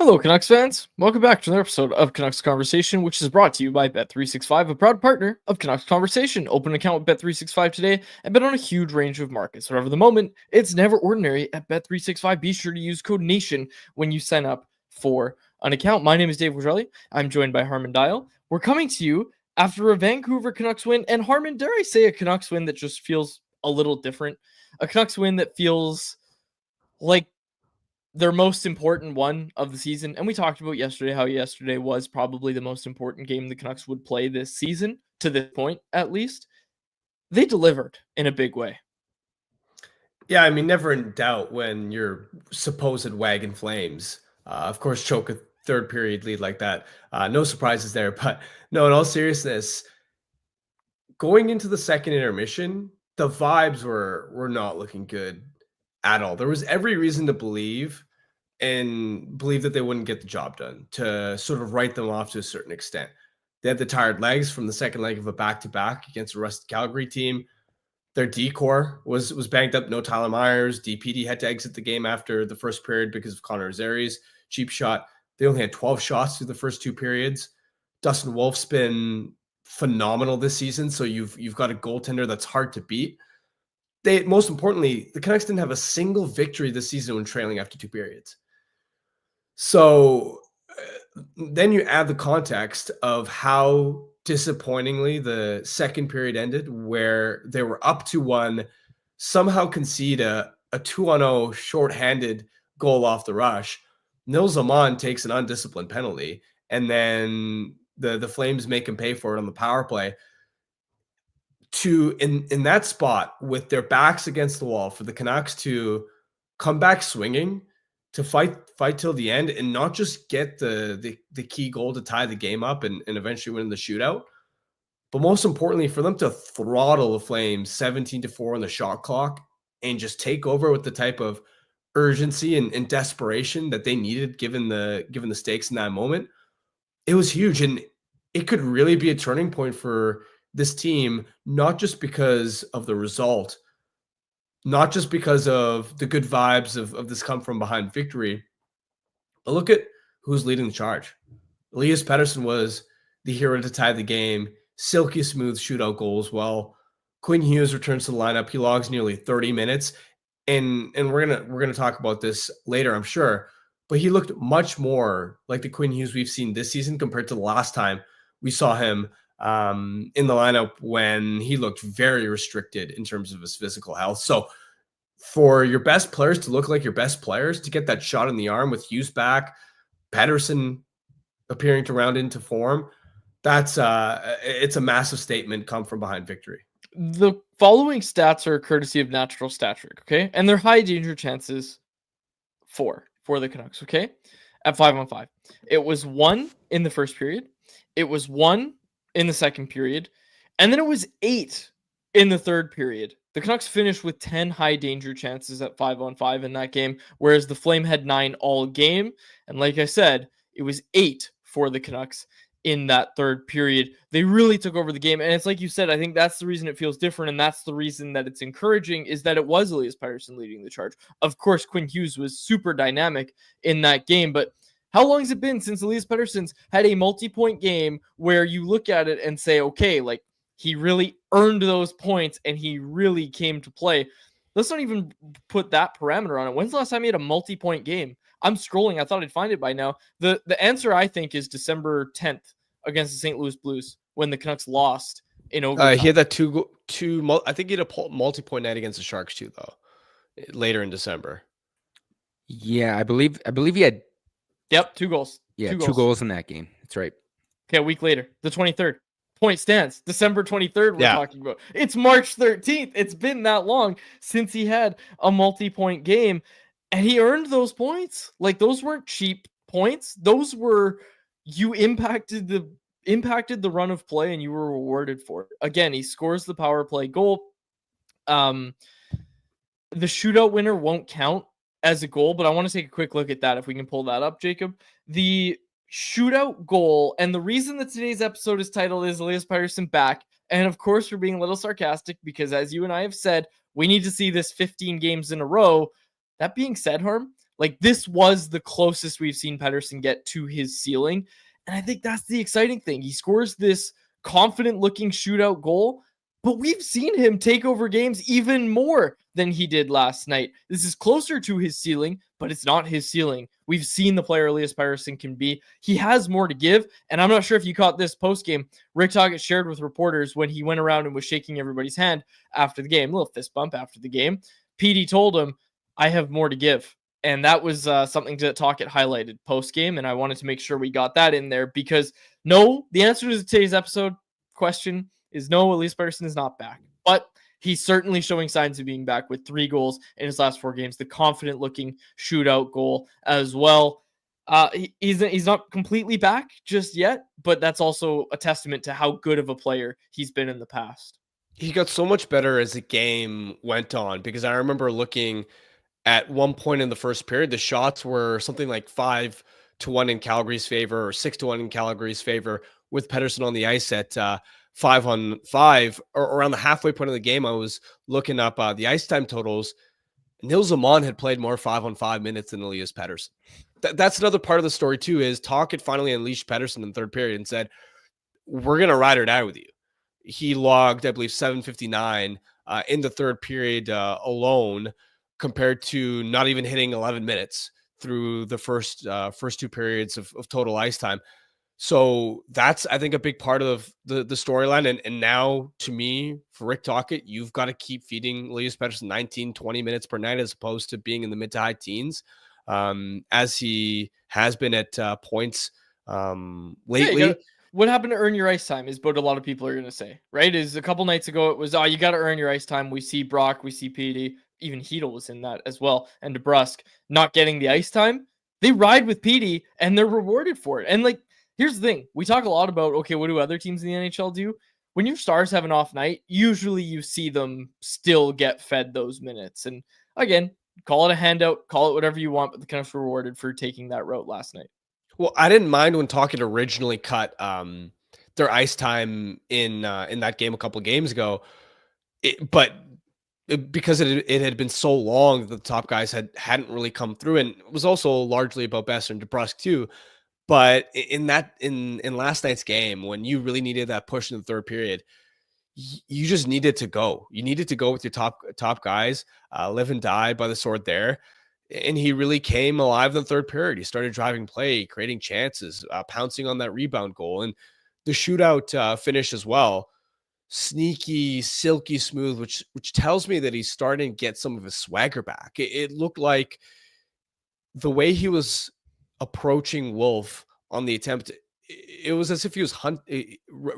Hello, Canucks fans. Welcome back to another episode of Canucks Conversation, which is brought to you by Bet365, a proud partner of Canucks Conversation. Open an account with Bet365 today and bet on a huge range of markets. Whatever the moment, it's never ordinary at Bet365. Be sure to use code NATION when you sign up for an account. My name is Dave Wajerli. I'm joined by Harman Dial. We're coming to you after a Vancouver Canucks win, and Harman, dare I say a Canucks win that just feels a little different. A Canucks win that feels like their most important one of the season. And we talked about yesterday how yesterday was probably the most important game the Canucks would play this season, to this point at least. They delivered in a big way. Yeah, I mean, never in doubt when your supposed wagon flames, of course, choke a third period lead like that. No surprises there. But no, in all seriousness, going into the second intermission, the vibes were not looking good at all. There was every reason to believe that they wouldn't get the job done, to sort of write them off to a certain extent. They had the tired legs from the second leg of a back-to-back against a rusted Calgary team. Their D-core was banged up. No Tyler Myers. DPD had to exit the game after the first period because of Connor Zary's cheap shot. They only had 12 shots through the first two periods. Dustin Wolf's been phenomenal this season, so you've got a goaltender that's hard to beat. Most importantly, the Canucks didn't have a single victory this season when trailing after two periods. So then you add the context of how disappointingly the second period ended, where they were up 2-1, somehow concede a 2-0 shorthanded goal off the rush. Nils Zaman takes an undisciplined penalty, and then the Flames make him pay for it on the power play. In that spot, with their backs against the wall, for the Canucks to come back swinging, to fight till the end, and not just get the key goal to tie the game up and eventually win the shootout, but most importantly, for them to throttle the Flames 17-4 on the shot clock and just take over with the type of urgency and desperation that they needed given the stakes in that moment. It was huge, and it could really be a turning point for this team, not just because of the result, not just because of the good vibes of this come from behind victory, but look at who's leading the charge. Elias Pettersson was the hero to tie the game. Silky smooth shootout goals. Well, Quinn Hughes returns to the lineup. He logs nearly 30 minutes. And we're gonna talk about this later, I'm sure. But he looked much more like the Quinn Hughes we've seen this season compared to the last time we saw him in the lineup, when he looked very restricted in terms of his physical health. So for your best players to look like your best players, to get that shot in the arm with Hughes back, Pettersson appearing to round into form, that's it's a massive statement come from behind victory. The following stats are courtesy of Natural Stat Trick, okay? And they're high danger chances for the Canucks, okay? At 5-on-5. It was 1 in the first period. It was 1 in the second period. And then it was 8 in the third period. The Canucks finished with 10 high danger chances at 5-on-5 in that game, whereas the Flame had 9 all game. And like I said, it was 8 for the Canucks in that third period. They really took over the game. And it's like you said, I think that's the reason it feels different. And that's the reason that it's encouraging, is that it was Elias Pettersson leading the charge. Of course, Quinn Hughes was super dynamic in that game, but how long has it been since Elias Pettersson's had a multi-point game where you look at it and say, okay, like, he really earned those points and he really came to play? Let's not even put that parameter on it. When's the last time he had a multi-point game? I'm scrolling. I thought I'd find it by now. The answer, I think, is December 10th against the St. Louis Blues, when the Canucks lost in overtime. He had that two. I think he had a multi-point night against the Sharks too, though, later in December. Yeah, I believe he had. Yep, 2 goals. Yeah, two goals in that game. That's right. Okay, a week later, the 23rd. Point stands. December 23rd, we're talking about. It's March 13th. It's been that long since he had a multi-point game, and he earned those points. Like, those weren't cheap points. Those were, you impacted the run of play and you were rewarded for it. Again, he scores the power play goal. The shootout winner won't count as a goal, but I want to take a quick look at that if we can pull that up, Jacob. The shootout goal, and the reason that today's episode is titled is Elias Pettersson back, and of course we're being a little sarcastic because, as you and I have said, we need to see this 15 games in a row. That being said, Harm, Like, this was the closest we've seen Pettersson get to his ceiling. And I think that's the exciting thing. He scores this confident looking shootout goal, but we've seen him take over games even more than he did last night. This is closer to his ceiling, but it's not his ceiling. We've seen the player Elias Pettersson can be. He has more to give, and I'm not sure if you caught this post-game. Rick Tocchet shared with reporters when he went around and was shaking everybody's hand after the game, a little fist bump after the game. PD told him, I have more to give. And that was something that Tocchet highlighted post-game, and I wanted to make sure we got that in there because no, the answer to today's episode question is no, Elias Pettersson is not back. But he's certainly showing signs of being back with 3 goals in his last 4 games, the confident-looking shootout goal as well. He's not completely back just yet, but that's also a testament to how good of a player he's been in the past. He got so much better as the game went on because I remember looking at one point in the first period, the shots were something like 5-1 in Calgary's favor or 6-1 in Calgary's favor with Pettersson on the ice at 5-on-5 or around the halfway point of the game. I was looking up the ice time totals. Nils Zaman had played more 5-on-5 minutes than Elias Pettersson. That's another part of the story too, is Tocchet finally unleashed Pettersson in the third period and said, we're going to ride or die with you. He logged, I believe, 7:59 in the third period alone, compared to not even hitting 11 minutes through the first 2 periods of total ice time. So that's, I think, a big part of the storyline. And now, to me, for Rick Tocchet, you've got to keep feeding Elias Pettersson 19, 20 minutes per night as opposed to being in the mid to high teens, as he has been at points lately. Yeah, what happened to earn your ice time is what a lot of people are going to say, right? Is a couple nights ago, it was, you got to earn your ice time. We see Brock, we see PD, even Hedel was in that as well, and DeBrusk not getting the ice time. They ride with PD and they're rewarded for it. And like, here's the thing. We talk a lot about, okay, what do other teams in the NHL do? When your stars have an off night, usually you see them still get fed those minutes. And again, call it a handout, call it whatever you want, but the Canucks were rewarded for taking that route last night. Well, I didn't mind when Tocchet originally cut their ice time in that game a couple of games ago, because it had been so long, the top guys hadn't really come through, and it was also largely about Besser and DeBrusk too. But in last night's game, when you really needed that push in the third period, you just needed to go. You needed to go with your top guys, live and die by the sword there. And he really came alive in the third period. He started driving play, creating chances, pouncing on that rebound goal, and the shootout finish as well. Sneaky, silky smooth, which tells me that he's starting to get some of his swagger back. It looked like the way he was approaching Wolf on the attempt, it was as if he was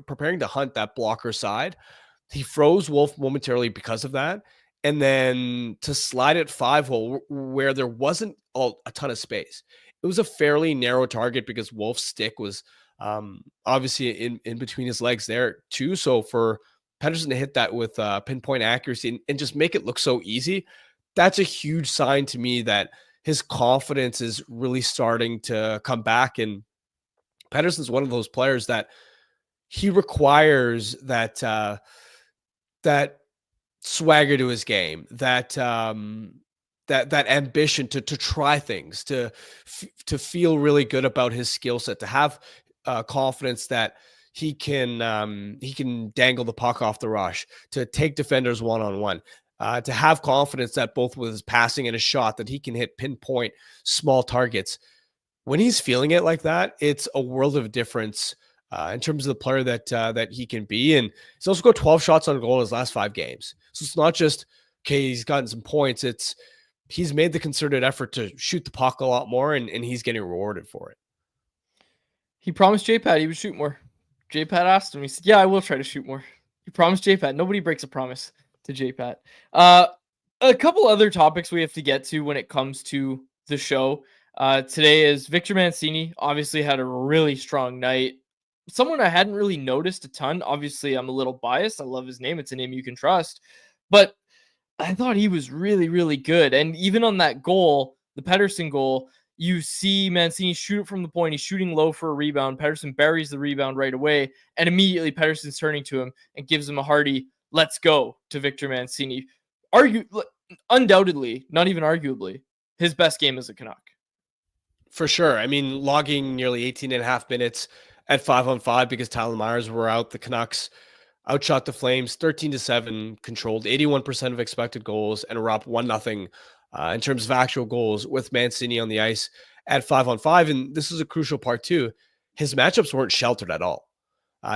preparing to hunt that blocker side. He froze Wolf momentarily because of that. And then to slide it 5-hole where there wasn't a ton of space. It was a fairly narrow target because Wolf's stick was obviously in between his legs there too. So for Pettersson to hit that with pinpoint accuracy and just make it look so easy, that's a huge sign to me that his confidence is really starting to come back. And Pettersson's one of those players that he requires that swagger to his game, that ambition to try things, to feel really good about his skill set, to have confidence that he can dangle the puck off the rush, to take defenders one-on-one, to have confidence that both with his passing and his shot that he can hit pinpoint small targets. When he's feeling it like that, it's a world of difference in terms of the player that he can be. And he's also got 12 shots on goal in his last 5 games. So it's not just, okay, he's gotten some points. It's he's made the concerted effort to shoot the puck a lot more, and he's getting rewarded for it. He promised J-Pat he would shoot more. J-Pat asked him. He said, yeah, I will try to shoot more. He promised J-Pat. Nobody breaks a promise to J-Pat. A couple other topics we have to get to when it comes to the show. Today is Victor Mancini. Obviously had a really strong night. Someone I hadn't really noticed a ton. Obviously, I'm a little biased. I love his name. It's a name you can trust. But I thought he was really, really good. And even on that goal, the Pettersson goal, you see Mancini shoot it from the point. He's shooting low for a rebound. Pettersson buries the rebound right away. And immediately Pettersson's turning to him and gives him a hearty, let's go, to Victor Mancini. Undoubtedly, not even arguably, his best game as a Canuck. For sure. I mean, logging nearly 18 and a half minutes at 5-on-5 because Tyler Myers were out. The Canucks outshot the Flames 13-7, controlled 81% of expected goals, and were up 1-0 in terms of actual goals with Mancini on the ice at 5-on-5. And this is a crucial part too. His matchups weren't sheltered at all.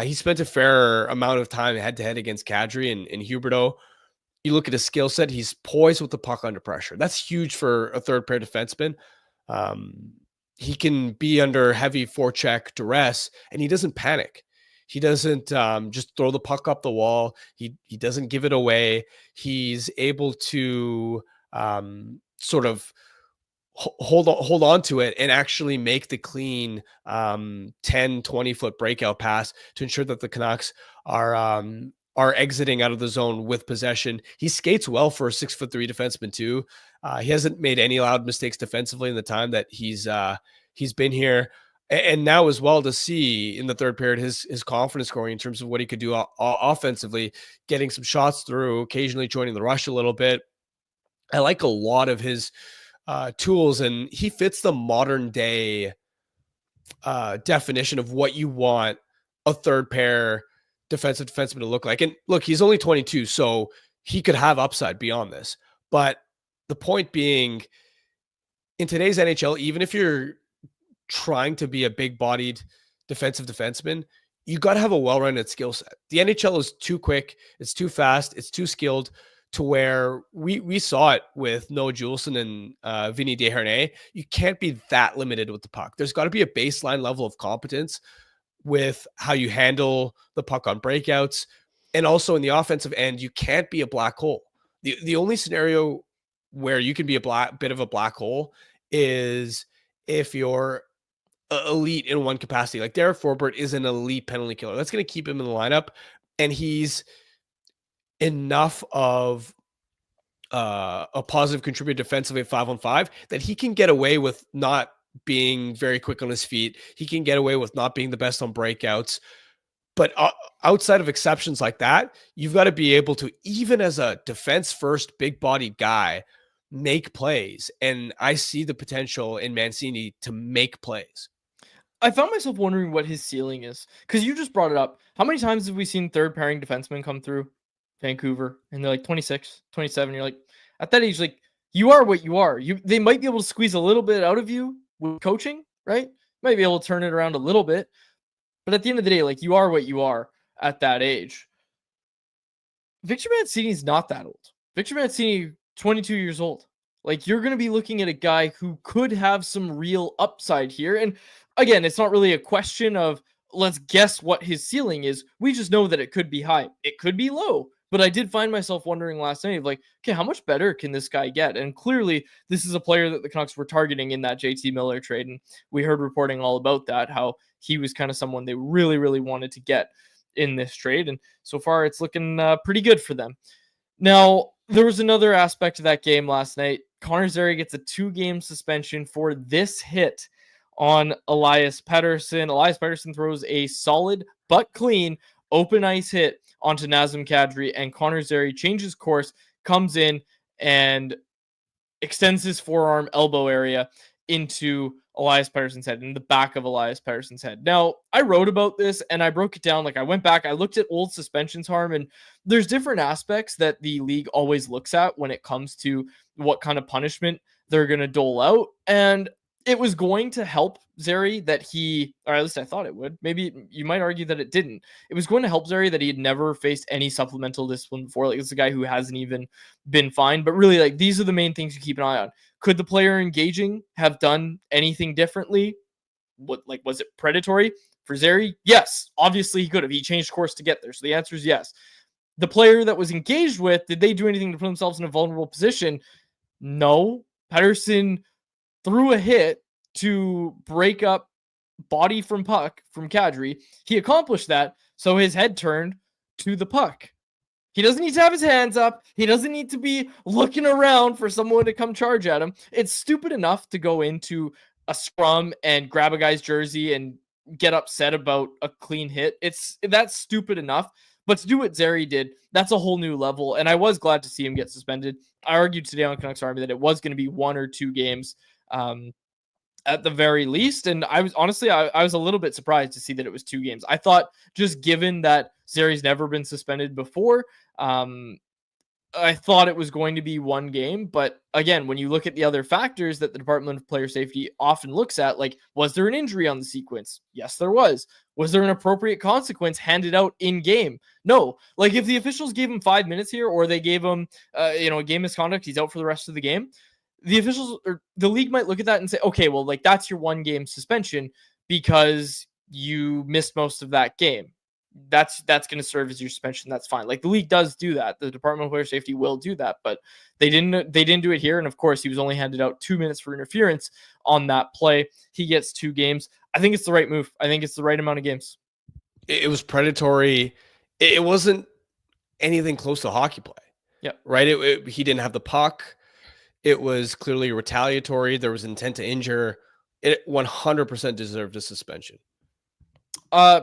He spent a fair amount of time head-to-head against Kadri and Huberdeau. You look at his skill set, he's poised with the puck under pressure. That's huge for a third-pair defenseman. He can be under heavy forecheck duress, and he doesn't panic. He doesn't just throw the puck up the wall. He doesn't give it away. He's able to sort of hold on to it and actually make the clean 10-20 foot breakout pass to ensure that the Canucks are exiting out of the zone with possession. He skates well for a 6'3" defenseman too. He hasn't made any loud mistakes defensively in the time that he's been here. And now as well, to see in the third period his confidence growing in terms of what he could do offensively, getting some shots through, occasionally joining the rush a little bit. I like a lot of his tools, and he fits the modern day definition of what you want a third pair defensive defenseman to look like. And look, he's only 22, so he could have upside beyond this. But the point being, in today's NHL, even if you're trying to be a big-bodied defensive defenseman, you got to have a well-rounded skill set. The NHL is too quick, it's too fast, it's too skilled, to where we saw it with Noah Juleson and Vinny Desharnais. You can't be that limited with the puck. There's got to be a baseline level of competence with how you handle the puck on breakouts. And also in the offensive end, you can't be a black hole. The only scenario where you can be a bit of a black hole is if you're elite in one capacity. Like Derek Forbort is an elite penalty killer. That's going to keep him in the lineup. And he's enough of a positive contributor defensively at 5-on-5 that he can get away with not being very quick on his feet. He can get away with not being the best on breakouts. But outside of exceptions like that, you've got to be able to, even as a defense first, big bodied guy, make plays. And I see the potential in Mancini to make plays. I found myself wondering what his ceiling is, because you just brought it up. How many times have we seen third pairing defensemen come through Vancouver and they're like 26, 27? You're like, at that age, like, you are what you are. They might be able to squeeze a little bit out of you with coaching, right? Might be able to turn it around a little bit. But at the end of the day, like, you are what you are at that age. Victor Mancini is not that old. Victor Mancini, 22 years old. Like, you're going to be looking at a guy who could have some real upside here. And again, it's not really a question of let's guess what his ceiling is. We just know that it could be high. It could be low. But I did find myself wondering last night, like, okay, how much better can this guy get? And clearly, this is a player that the Canucks were targeting in that JT Miller trade. And we heard reporting all about that, how he was kind of someone they really, really wanted to get in this trade. And so far, it's looking pretty good for them. Now, there was another aspect of that game last night. Connor Zary gets a 2-game suspension for this hit on Elias Pettersson. Elias Pettersson throws a solid but clean open ice hit onto Nazem Kadri, and Connor Zary changes course, comes in, and extends his forearm elbow area into Elias Pettersson's head, in the back of Elias Pettersson's head. Now, I wrote about this, and I broke it down. Like, I went back, I looked at old suspensions, Harm, and there's different aspects that the league always looks at when it comes to what kind of punishment they're going to dole out, and it was going to help Zary that he, or at least I thought it would. Maybe you might argue that it didn't. It was going to help Zary that he had never faced any supplemental discipline before. Like, it's a guy who hasn't even been fined. But really, like, these are the main things you keep an eye on. Could the player engaging have done anything differently? Was it predatory for Zary? Yes, obviously he could have. He changed course to get there. So the answer is yes. The player that was engaged with, did they do anything to put themselves in a vulnerable position? No. Pettersson threw a hit to break up body from puck from Kadri. He accomplished that, so his head turned to the puck. He doesn't need to have his hands up. He doesn't need to be looking around for someone to come charge at him. It's stupid enough to go into a scrum and grab a guy's jersey and get upset about a clean hit. That's stupid enough. But to do what Zary did, that's a whole new level. And I was glad to see him get suspended. I argued today on Canucks Army that it was going to be 1 or 2 games. At the very least. And I was honestly, I was a little bit surprised to see that it was 2 games. I thought, just given that Zary's never been suspended before, I thought it was going to be 1 game. But again, when you look at the other factors that the Department of Player Safety often looks at, like, was there an injury on the sequence? Yes, there was. Was there an appropriate consequence handed out in game? No. Like, if the officials gave him 5 minutes here, or they gave him, a game misconduct, he's out for the rest of the game, the officials or the league might look at that and say, okay, well, like, that's your 1 game suspension because you missed most of that game. That's going to serve as your suspension. That's fine. Like, the league does do that. The Department of Player Safety will do that, but they didn't do it here. And of course, he was only handed out 2 minutes for interference on that play. He gets 2 games. I think it's the right move. I think it's the right amount of games. It was predatory. It wasn't anything close to hockey play. Yeah. Right. He didn't have the puck. It was clearly retaliatory. There was intent to injure. It 100% deserved a suspension.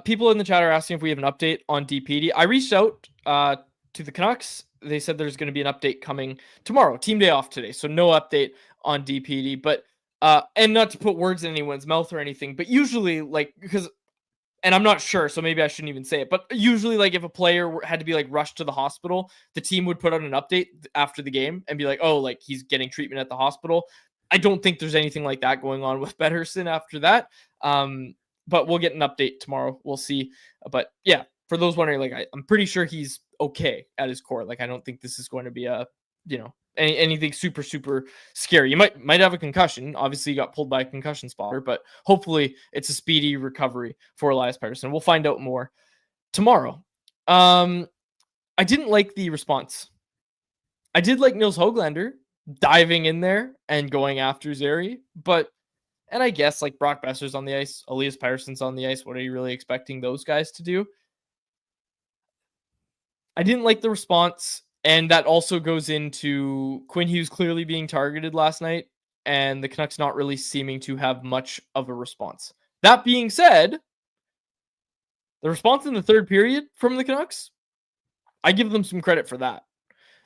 People in the chat are asking if we have an update on DPD. I reached out to the Canucks. They said there's going to be an update coming tomorrow. Team day off today, so no update on DPD. But and not to put words in anyone's mouth or anything, but usually, like, because, and I'm not sure, so maybe I shouldn't even say it, but usually, like, if a player had to be, like, rushed to the hospital, the team would put out an update after the game and be like, oh, like, he's getting treatment at the hospital. I don't think there's anything like that going on with Pettersson after that. But we'll get an update tomorrow. We'll see. But yeah, for those wondering, like, I'm pretty sure he's okay at his core. Like, I don't think this is going to be a, anything super, super scary. You might have a concussion. Obviously, you got pulled by a concussion spotter, but hopefully it's a speedy recovery for Elias Pettersson. We'll find out more tomorrow. I didn't like the response. I did like Nils Höglander diving in there and going after Zary, and I guess, like, Brock Besser's on the ice, Elias Pettersson's on the ice. What are you really expecting those guys to do? I didn't like the response, and that also goes into Quinn Hughes clearly being targeted last night, and the Canucks not really seeming to have much of a response. That being said, the response in the 3rd period from the Canucks, I give them some credit for that.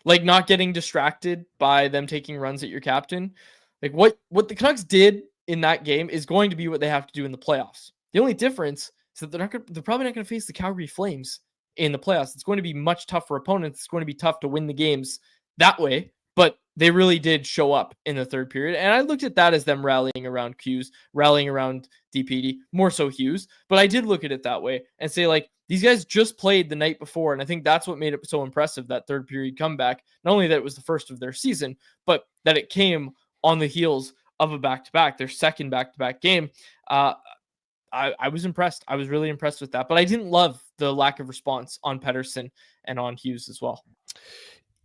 Like, not getting distracted by them taking runs at your captain. Like, what the Canucks did in that game is going to be what they have to do in the playoffs. The only difference is that they're probably not going to face the Calgary Flames in the playoffs. It's going to be much tougher opponents. It's going to be tough to win the games that way, but they really did show up in the 3rd period. And I looked at that as them rallying around Hughes, rallying around DPD, more so Hughes. But I did look at it that way and say, like, these guys just played the night before. And I think that's what made it so impressive, that 3rd period comeback. Not only that it was the first of their season, but that it came on the heels of a back-to-back, their 2nd back-to-back game. I was impressed. I was really impressed with that. But I didn't love the lack of response on Pettersson and on Hughes as well.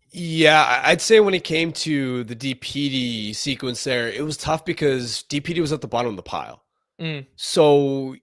Yeah, I'd say when it came to the DPD sequence there, it was tough because DPD was at the bottom of the pile. So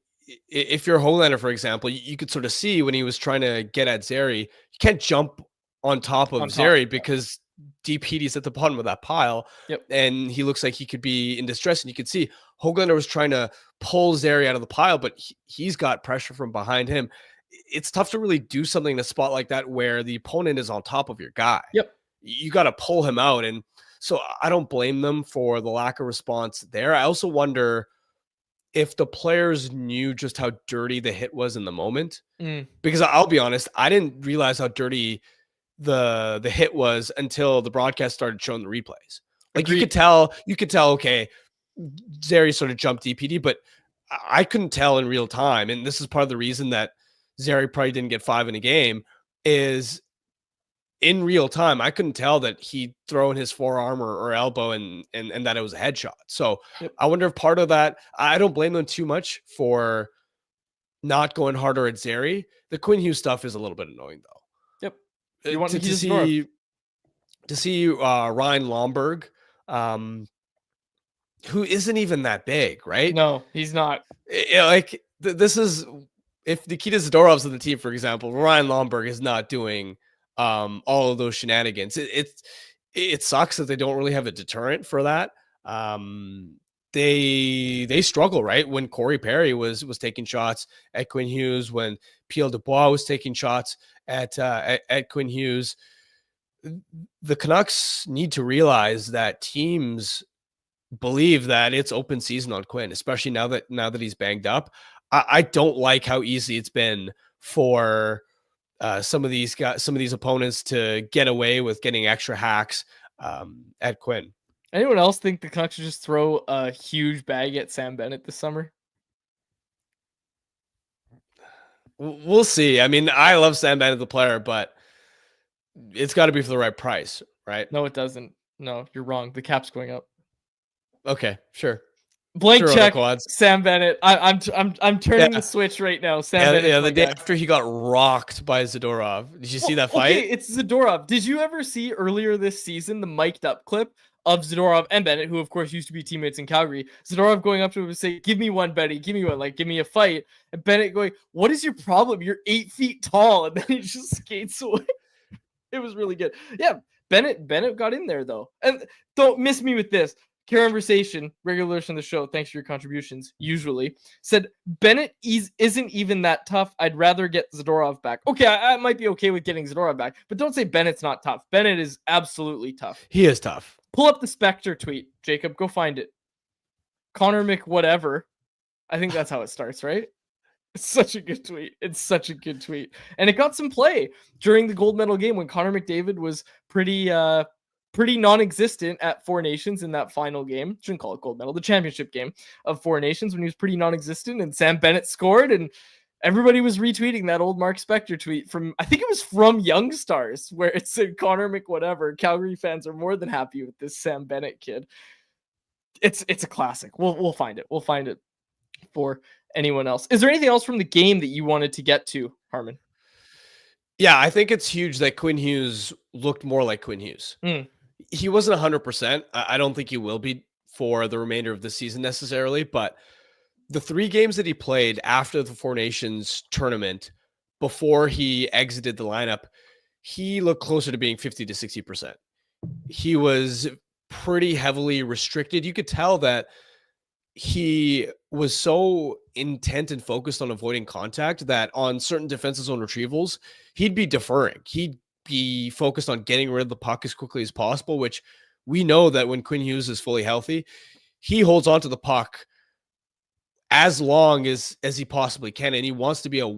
if you're Höglander, for example, you could sort of see when he was trying to get at Zary, you can't jump on top of Zary because DPD's at the bottom of that pile. Yep. And he looks like he could be in distress. And you could see Höglander was trying to pull Zary out of the pile, but he's got pressure from behind him. It's tough to really do something in a spot like that where the opponent is on top of your guy. Yep. You got to pull him out. And so I don't blame them for the lack of response there. I also wonder if the players knew just how dirty the hit was in the moment. Because I'll be honest, I didn't realize how dirty the hit was until the broadcast started showing the replays. Like, you could tell, okay, Zary sort of jumped DPD, but I couldn't tell in real time. And this is part of the reason that Zary probably didn't get 5 in a game, is in real time, I couldn't tell that he'd thrown his forearm or elbow and that it was a headshot. So I wonder if part of that, I don't blame them too much for not going harder at Zary. The Quinn Hughes stuff is a little bit annoying, though. You want to see Ryan Lomberg, who isn't even that big, right? No, he's not. This is, if Nikita Zadorov's on the team, for example, Ryan Lomberg is not doing all of those shenanigans. It sucks that they don't really have a deterrent for that. they struggle, right? When Corey Perry was taking shots at Quinn Hughes, when Pierre Dubois was taking shots at Quinn Hughes, the Canucks need to realize that teams believe that it's open season on Quinn, especially now that he's banged up. I don't like how easy it's been for some of these opponents to get away with getting extra hacks at Quinn. Anyone else think the Canucks should just throw a huge bag at Sam Bennett this summer? We'll see. I mean, I love Sam Bennett, the player, but it's got to be for the right price, right? No, it doesn't. No, you're wrong. The cap's going up. Okay, sure. Blank Sure, check, quads. Sam Bennett. I'm turning the switch right now. Sam Bennett. Yeah, the day after he got rocked by Zadorov. Did you see that fight? Okay, it's Zadorov. Did you ever see earlier this season the mic'd up clip of Zadorov and Bennett, who of course used to be teammates in Calgary? Zadorov going up to him and saying, "Give me one, Benny. Give me one. Like, give me a fight." And Bennett going, "What is your problem? You're 8 feet tall." And then he just skates away. It was really good. Yeah, Bennett got in there though. And don't miss me with this. Conversation, regular listener of the show, thanks for your contributions, usually, said Bennett isn't even that tough. I'd rather get Zadorov back. Okay, I might be okay with getting Zadorov back, but don't say Bennett's not tough. Bennett is absolutely tough. He is tough. Pull up the Spectre tweet, Jacob. Go find it. Connor McWhatever. I think that's how it starts, right? It's such a good tweet. It's such a good tweet. And it got some play during the gold medal game when Connor McDavid was pretty non-existent at Four Nations in that final game. Shouldn't call it gold medal, the championship game of Four Nations, when he was pretty non-existent and Sam Bennett scored, and everybody was retweeting that old Mark Spector tweet from, I think it was from Young Stars, where it said Connor McWhatever. Calgary fans are more than happy with this Sam Bennett kid. It's a classic. We'll find it. We'll find it for anyone else. Is there anything else from the game that you wanted to get to, Harman? Yeah, I think it's huge that Quinn Hughes looked more like Quinn Hughes. He wasn't 100%. I don't think he will be for the remainder of the season necessarily, but the 3 games that he played after the Four Nations tournament, before he exited the lineup, he looked closer to being 50 to 60%. He was pretty heavily restricted. You could tell that he was so intent and focused on avoiding contact that on certain defensive zone retrievals, he'd be deferring. He'd be focused on getting rid of the puck as quickly as possible, which we know that when Quinn Hughes is fully healthy, he holds onto the puck as long as he possibly can. And he wants to be a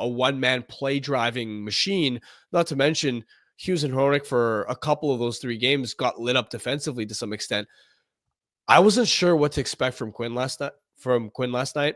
one-man play driving machine, not to mention Hughes and Hronek for a couple of those 3 games got lit up defensively to some extent. I wasn't sure what to expect from Quinn last night.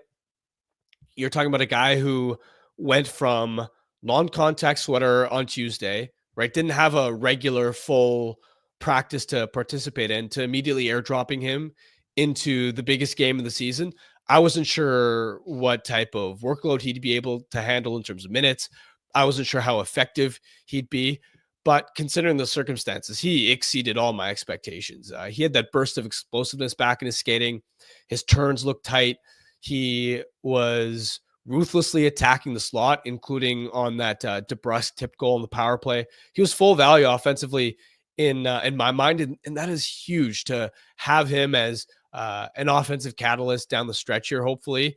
You're talking about a guy who went from non-contact sweater on Tuesday, right? Didn't have a regular full practice to participate in, to immediately airdropping him into the biggest game of the season. I wasn't sure what type of workload he'd be able to handle in terms of minutes. I wasn't sure how effective he'd be. But considering the circumstances, he exceeded all my expectations. He had that burst of explosiveness back in his skating. His turns looked tight. He was ruthlessly attacking the slot, including on that DeBrusk tip goal in the power play. He was full value offensively in my mind, and that is huge to have him as an offensive catalyst down the stretch here, hopefully.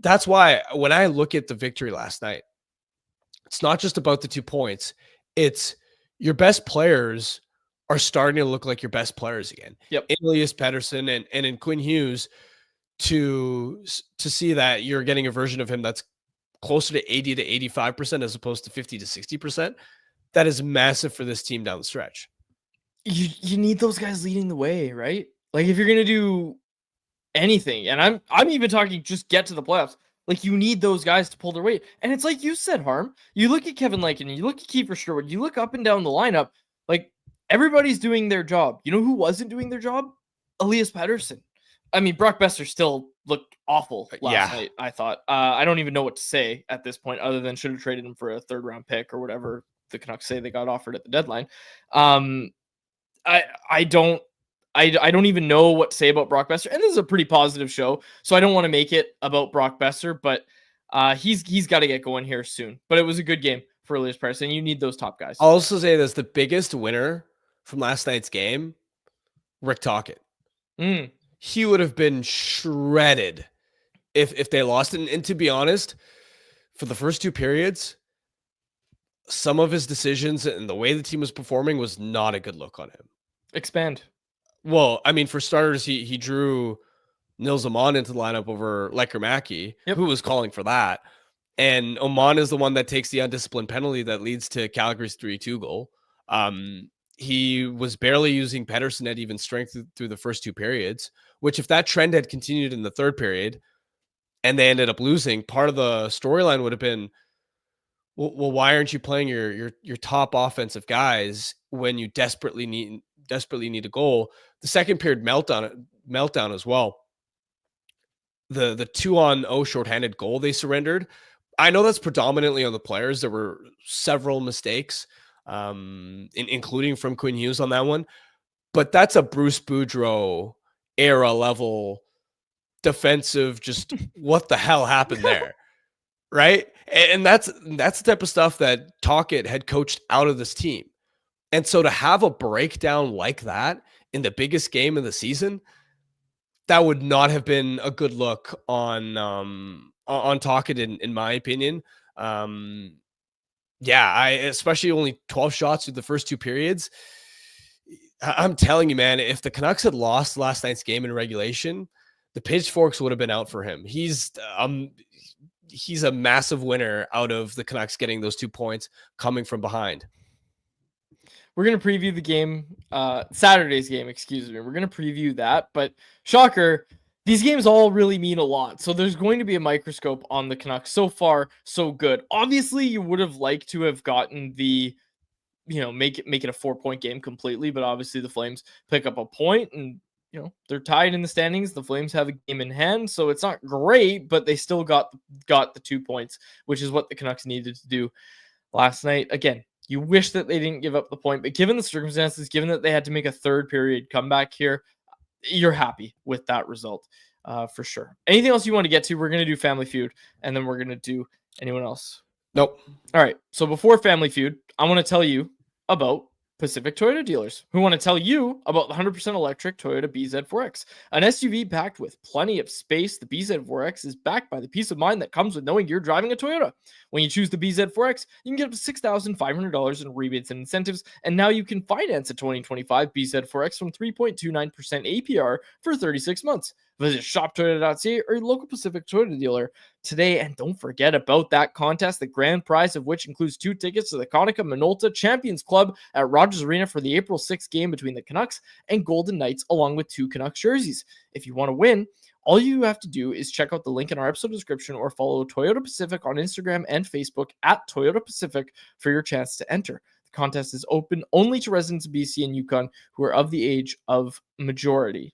That's why when I look at the victory last night, it's not just about the 2 points. It's your best players are starting to look like your best players again. Yep. In Elias Pettersson and in Quinn Hughes, to see that you're getting a version of him that's closer to 80 to 85% as opposed to 50 to 60%, that is massive for this team down the stretch. You need those guys leading the way, right? Like, if you're gonna do anything, and I'm even talking just get to the playoffs, like, you need those guys to pull their weight. And it's like you said, Harm, you look at Kevin Lakin, you look at Kiefer Sherwood, you look up and down the lineup, like, everybody's doing their job. You know who wasn't doing their job? Elias Pettersson. I mean, Brock Besser still looked awful last night, I thought. I don't even know what to say at this point, other than should have traded him for a 3rd-round pick or whatever the Canucks say they got offered at the deadline. I don't even know what to say about Brock Besser. And this is a pretty positive show, so I don't want to make it about Brock Besser, but he's got to get going here soon. But it was a good game for Elias Pettersson. You need those top guys. I'll also say this, the biggest winner from last night's game, Rick Tocchet. Mm. he would have been shredded if they lost. And to be honest, for the first two periods, some of his decisions and the way the team was performing was not a good look on him. Expand. Well, I mean, for starters, he drew Nils Oman into the lineup over Lekker-Mackie, who was calling for that. And Oman is the one that takes the undisciplined penalty that leads to Calgary's 3-2 goal. He was barely using Pettersson at even strength through the first two periods, which if that trend had continued in the third period and they ended up losing, part of the storyline would have been, well, why aren't you playing your top offensive guys when you desperately need a goal? The second period meltdown as well. The 2-on-0 shorthanded goal they surrendered. I know that's predominantly on the players. There were several mistakes, including from Quinn Hughes on that one. But that's a Bruce Boudreau era level defensive. Just what the hell happened there, right? And that's the type of stuff that Tocchet had coached out of this team. And so to have a breakdown like that in the biggest game of the season, that would not have been a good look on Tocchet, in my opinion. I especially only 12 shots through the first two periods. I'm telling you, man, if the Canucks had lost last night's game in regulation, the pitchforks would have been out for him. He's a massive winner out of the Canucks getting those 2 points coming from behind. We're going to preview the game, Saturday's game, excuse me. We're going to preview that, but shocker, these games all really mean a lot. So there's going to be a microscope on the Canucks. So far, so good. Obviously, you would have liked to have gotten the, make it a 4-point game completely, but obviously the Flames pick up a point and, they're tied in the standings. The Flames have a game in hand, so it's not great, but they still got the 2 points, which is what the Canucks needed to do last night. Again, you wish that they didn't give up the point, but given the circumstances, given that they had to make a third period comeback here, you're happy with that result for sure. Anything else you want to get to? We're going to do Family Feud, and then we're going to do anyone else. Nope. All right. So before Family Feud, I want to tell you about Pacific Toyota dealers who want to tell you about the 100% electric Toyota BZ4X. An SUV packed with plenty of space, the BZ4X is backed by the peace of mind that comes with knowing you're driving a Toyota. When you choose the BZ4X, you can get up to $6,500 in rebates and incentives, and now you can finance a 2025 BZ4X from 3.29% APR for 36 months. Visit shoptoyota.ca or your local Pacific Toyota dealer today. And don't forget about that contest, the grand prize of which includes 2 tickets to the Konica Minolta Champions Club at Rogers Arena for the April 6th game between the Canucks and Golden Knights, along with 2 Canucks jerseys. If you want to win, all you have to do is check out the link in our episode description or follow Toyota Pacific on Instagram and Facebook at Toyota Pacific for your chance to enter. The contest is open only to residents of BC and Yukon who are of the age of majority.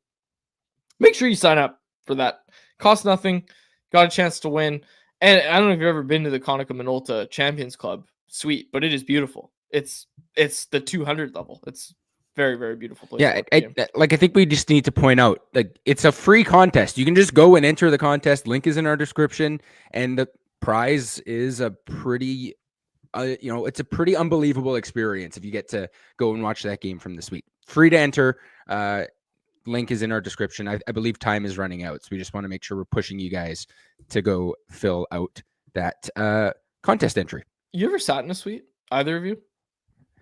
Make sure you sign up for that. Costs nothing. Got a chance to win. And I don't know if you've ever been to the Konica Minolta Champions Club suite, but it is beautiful. It's the 200 level. It's very, very beautiful place. Yeah, I think we just need to point out, like, it's a free contest. You can just go and enter the contest. Link is in our description, and the prize is a pretty, it's a pretty unbelievable experience if you get to go and watch that game from the suite. Free to enter. Link is in our description. I believe time is running out, so we just want to make sure we're pushing you guys to go fill out that contest entry. You ever sat in a suite? Either of you?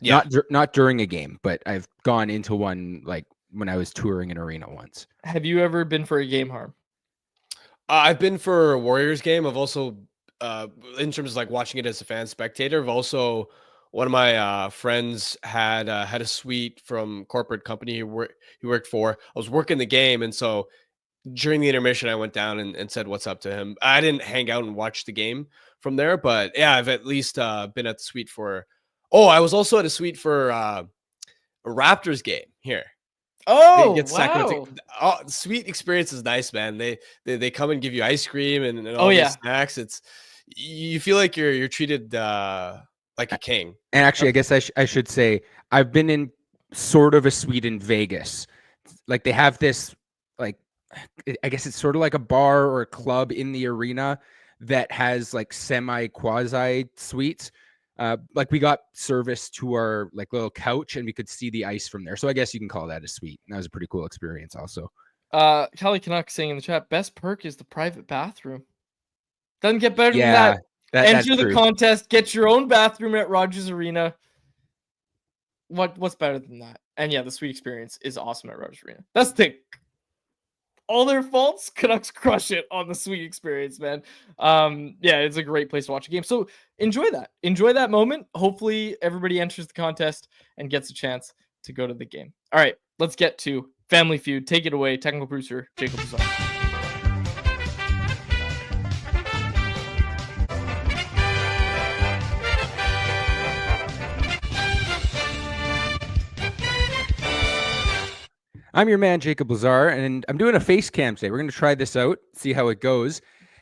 Yeah. Not during a game, but I've gone into one like when I was touring an arena once. Have you ever been for a game, Harm? I've been for a Warriors game. I've also, in terms of like watching it as a fan spectator, I've also, one of my friends had a suite from corporate company he worked for. I was working the game, and so during the intermission, I went down and said what's up to him. I didn't hang out and watch the game from there, but yeah, I've at least been at the suite for. Oh, I was also at a suite for a Raptors game here. Oh, wow. The suite experience is nice, man. They come and give you ice cream and all these snacks. You feel like you're treated like a king. And actually, I guess I should say I've been in sort of a suite in Vegas. Like they have this, like, I guess it's sort of like a bar or a club in the arena that has like semi-quasi suites. Like we got service to our like little couch and we could see the ice from there. So I guess you can call that a suite. And that was a pretty cool experience also. Callie Canuck saying in the chat, best perk is the private bathroom. Doesn't get better than Yeah, that. that's Enter the true. contest, get your own bathroom at Rogers Arena. What's better than that? And yeah, the suite experience is awesome at Rogers Arena. That's the thing. All their faults, Canucks crush it on the suite experience, man. Yeah, it's a great place to watch a game. So enjoy that. Enjoy that moment. Hopefully everybody enters the contest and gets a chance to go to the game. All right, let's get to Family Feud. Take it away, technical producer Jacob Lazar. I'm your man, Jacob Lazar, and I'm doing a face cam today. We're going to try this out, see how it goes,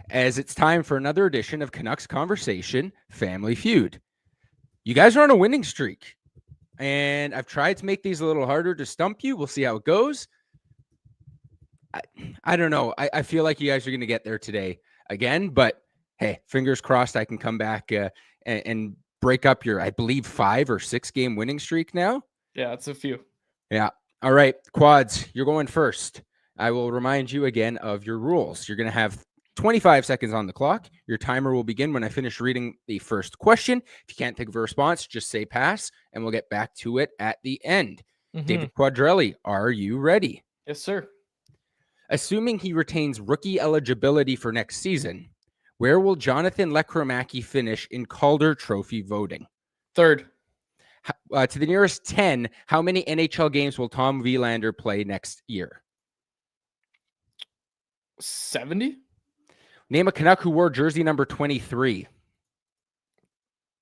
as it's time for another edition of Canucks Conversation Family Feud. You guys are on a winning streak, and I've tried to make these a little harder to stump you. We'll see how it goes. I don't know. I feel like you guys are going to get there today again, but hey, fingers crossed I can come back and break up your, I believe, 5 or 6 game winning streak now. Yeah, it's a few. Yeah. All right, Quads, you're going first. I will remind you again of your rules. You're going to have 25 seconds on the clock. Your timer will begin when I finish reading the first question. If you can't think of a response, just say pass, and we'll get back to it at the end. David Quadrelli, are you ready? Yes, sir. Assuming he retains rookie eligibility for next season, where will Jonathan Lekromacki finish in Calder Trophy voting? Third. To the nearest 10, how many NHL games will Tom Wielander play next year? 70. Name a Canuck who wore jersey number 23.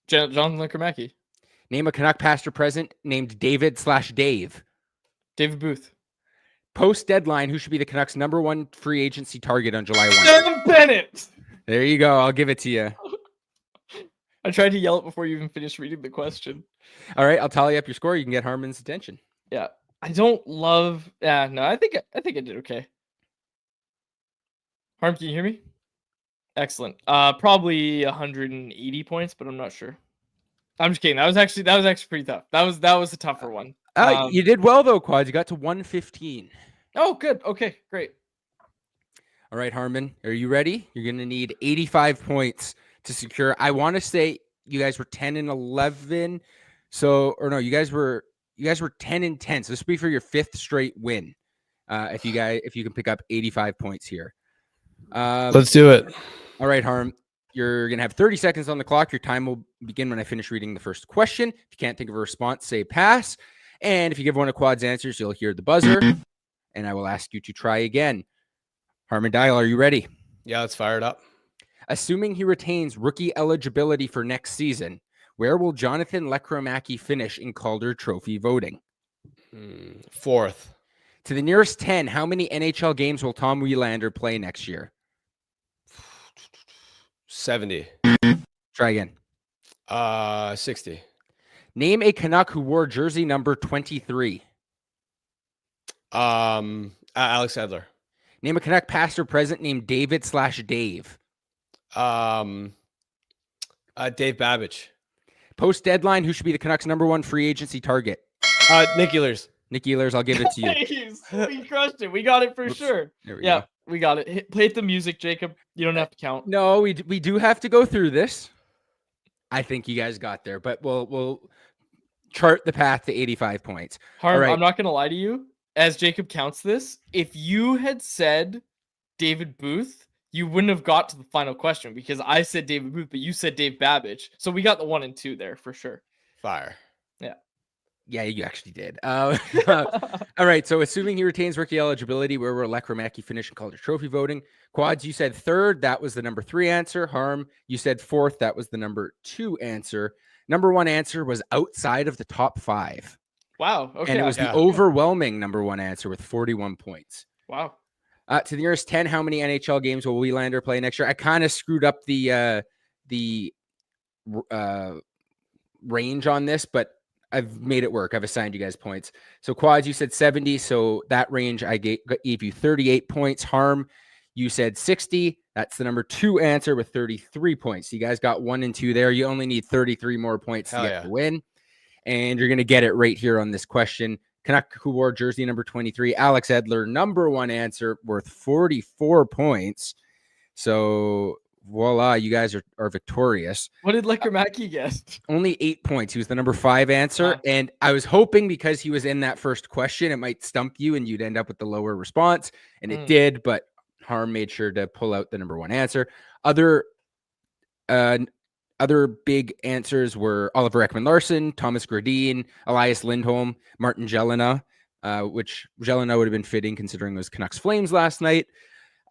Jonathan Lekromacki. Name a Canuck past or present named David/Dave. David Booth. Post deadline, who should be the Canucks' #1 free agency target on July 1? Sam Bennett. There you go. I'll give it to you. I tried to yell it before you even finished reading the question. All right, I'll tally up your score. You can get Harmon's attention. Yeah, I don't love. Yeah, no, I think I did okay. Harm, can you hear me? Excellent. Probably 180 points, but I'm not sure. I'm just kidding. That was actually pretty tough. That was a tougher one. You did well though, Quads. You got to 115. Oh, good. Okay, great. All right, Harmon, are you ready? You're going to need 85 points to secure. I want to say you guys were 10 and 11. So, or no, you guys were 10 and 10. So this will be for your 5th straight win. If you can pick up 85 points here. Let's do it. All right, Harm, you're going to have 30 seconds on the clock. Your time will begin when I finish reading the first question. If you can't think of a response, say pass. And if you give one of Quad's answers, you'll hear the buzzer. And I will ask you to try again. Harmon Dial, are you ready? Yeah, let's fire it up. Assuming he retains rookie eligibility for next season, where will Jonathan Lekromacki finish in Calder Trophy voting? 4th. To the nearest 10, how many NHL games will Tom Wielander play next year? 70. Try again. 60. Name a Canuck who wore jersey number 23. Alex Edler. Name a Canuck past or present named David/Dave. Dave Babbage. Post deadline, who should be the Canucks' #1 free agency target? Nick Ehlers. Nick Ehlers, I'll give it to you. Nice. We crushed it. We got it for sure. There we Yeah, go. we got it. Play the music, Jacob. You don't have to count. No, we do have to go through this. I think you guys got there, but we'll chart the path to 85 points. Harm, right. I'm not going to lie to you. As Jacob counts this, if you had said David Booth, you wouldn't have got to the final question because I said David Booth, but you said Dave Babbage. So we got the 1 and 2 there for sure. Fire. Yeah, you actually did. All right. So assuming he retains rookie eligibility, where will Lekromacki finish in Calder Trophy voting? Quads, you said 3rd. That was the #3 answer. Harm, you said 4th. That was the #2 answer. #1 answer was outside of the top 5. Wow. Okay. And it was the overwhelming #1 answer with 41 points. Wow. To the nearest 10, how many NHL games will Wielander play next year? I kind of screwed up the range on this, but I've made it work. I've assigned you guys points. So Quads, you said 70. So that range, I gave you 38 points. Harm, you said 60. That's the #2 answer with 33 points. So you guys got 1 and 2 there. You only need 33 more points to get the win. And you're going to get it right here on this question. Canuck who wore jersey number 23, Alex Edler, number 1 answer, worth 44 points. So voila, you guys are victorious. What did Licker Mackey get? Only 8 points. He was the number 5 answer. Wow. And I was hoping because he was in that first question, it might stump you and you'd end up with the lower response. And it did, but Harm made sure to pull out the number 1 answer. Other big answers were Oliver Ekman-Larsson, Thomas Gradin, Elias Lindholm, Martin Jelena, which Jelena would have been fitting considering it was Canucks Flames last night.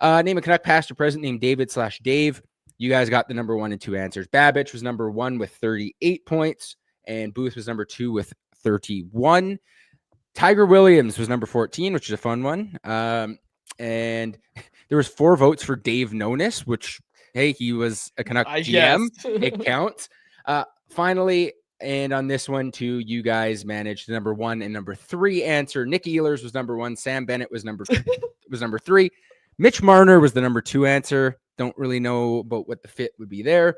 Name a Canuck past or present named David/Dave. You guys got the number 1 and 2 answers. Babbage was number 1 with 38 points, and Booth was number 2 with 31. Tiger Williams was number 14, which is a fun one. And there was 4 votes for Dave Nonis, which, hey, he was a Canuck GM. It counts. Finally, and on this one too, you guys managed the number 1 and number 3 answer. Nick Ehlers was number 1. Sam Bennett was number 3. Mitch Marner was the number 2 answer. Don't really know about what the fit would be there.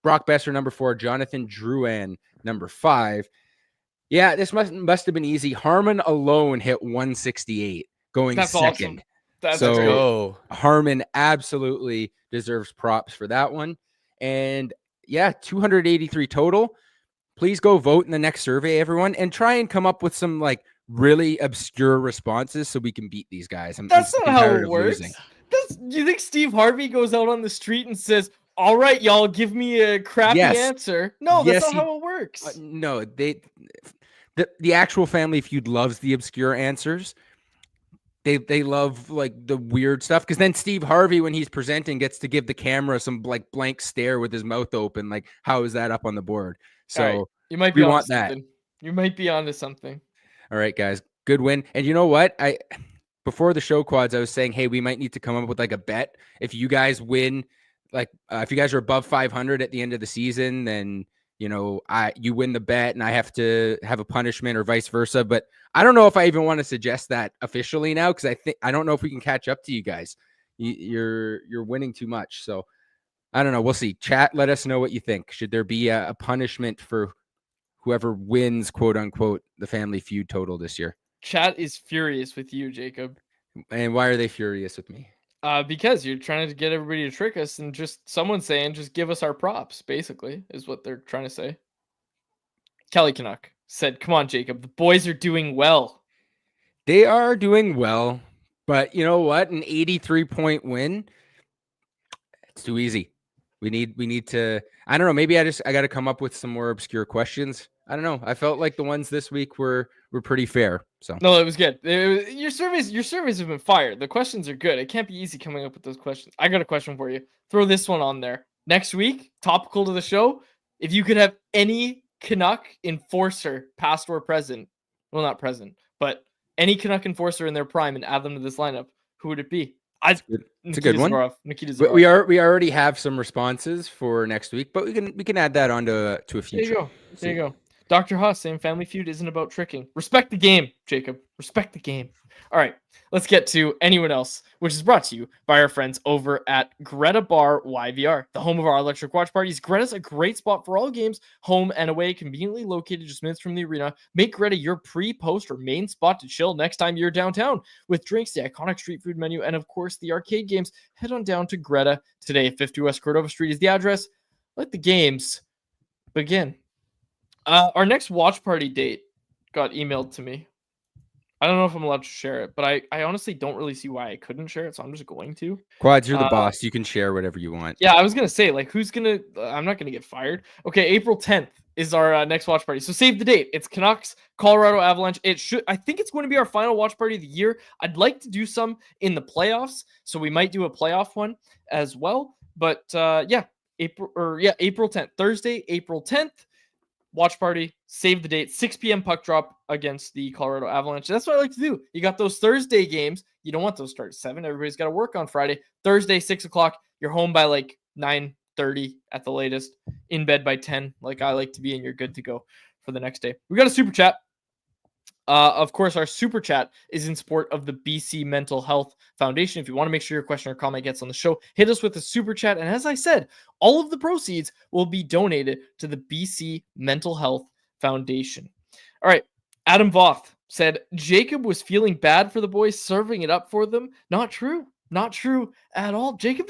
Brock Besser, number 4. Jonathan Drouin, number 5. Yeah, this must have been easy. Harmon alone hit 168, going That's second. Awesome. That's so great. Harmon absolutely deserves props for that one. And yeah, 283 total. Please go vote in the next survey, everyone, and try and come up with some like really obscure responses so we can beat these guys. That's not how it works. Do you think Steve Harvey goes out on the street and says, "All right, y'all, give me a crappy answer"? No, that's not how it works. No, the actual Family Feud loves the obscure answers. They love like the weird stuff because then Steve Harvey, when he's presenting, gets to give the camera some like blank stare with his mouth open. Like, how is that up on the board? So right. You might be onto something. You might be onto something. All right, guys, good win. And you know what? Before the show quads, I was saying, hey, we might need to come up with like a bet. If you guys win, like if you guys are above 500 at the end of the season, then you win the bet and I have to have a punishment or vice versa. But I don't know if I even want to suggest that officially now because I don't know if we can catch up to you guys. You're winning too much. So I don't know. We'll see. Chat, let us know what you think. Should there be a punishment for whoever wins, quote unquote, the Family Feud total this year? Chat is furious with you, Jacob. And why are they furious with me? Because you're trying to get everybody to trick us and someone's saying, just give us our props, basically, is what they're trying to say. Kelly Canuck said, come on, Jacob, the boys are doing well. They are doing well, but you know what? An 83-point win, it's too easy. We need to, I don't know, maybe I got to come up with some more obscure questions. I don't know. I felt like the ones this week were pretty fair. So no, it was good. Your surveys have been fired. The questions are good. It can't be easy coming up with those questions. I got a question for you. Throw this one on there. Next week, topical to the show. If you could have any Canuck enforcer, past or present, well, not present, but any Canuck enforcer in their prime and add them to this lineup, who would it be? It's a good one. Nikita Zaharov. We already have some responses for next week, but we can add that on to a future. There you go. Dr. Huss saying Family Feud isn't about tricking. Respect the game, Jacob. Respect the game. All right, let's get to anyone else, which is brought to you by our friends over at Greta Bar YVR, the home of our electric watch parties. Greta's a great spot for all games, home and away, conveniently located just minutes from the arena. Make Greta your pre, post, or main spot to chill next time you're downtown. With drinks, the iconic street food menu, and of course, the arcade games, head on down to Greta today. 50 West Cordova Street is the address. Let the games begin. Our next watch party date got emailed to me. I don't know if I'm allowed to share it, but I honestly don't really see why I couldn't share it, so I'm just going to. Quads, you're the boss. You can share whatever you want. Yeah, I was going to say, like, I'm not going to get fired. Okay, April 10th is our next watch party. So save the date. It's Canucks, Colorado Avalanche. I think it's going to be our final watch party of the year. I'd like to do some in the playoffs, so we might do a playoff one as well. But April 10th, Thursday, April 10th. Watch party, save the date, 6 p.m. puck drop against the Colorado Avalanche. That's what I like to do. You got those Thursday games. You don't want those start at 7. Everybody's got to work on Friday. Thursday, 6 o'clock. You're home by like 9:30 at the latest. In bed by 10, like I like to be, and you're good to go for the next day. We got a super chat. Of course, our super chat is in support of the BC Mental Health Foundation. If you want to make sure your question or comment gets on the show, hit us with a super chat. And as I said, all of the proceeds will be donated to the BC Mental Health Foundation. All right, Adam Voth said Jacob was feeling bad for the boys, serving it up for them. Not true. Not true at all. Jacob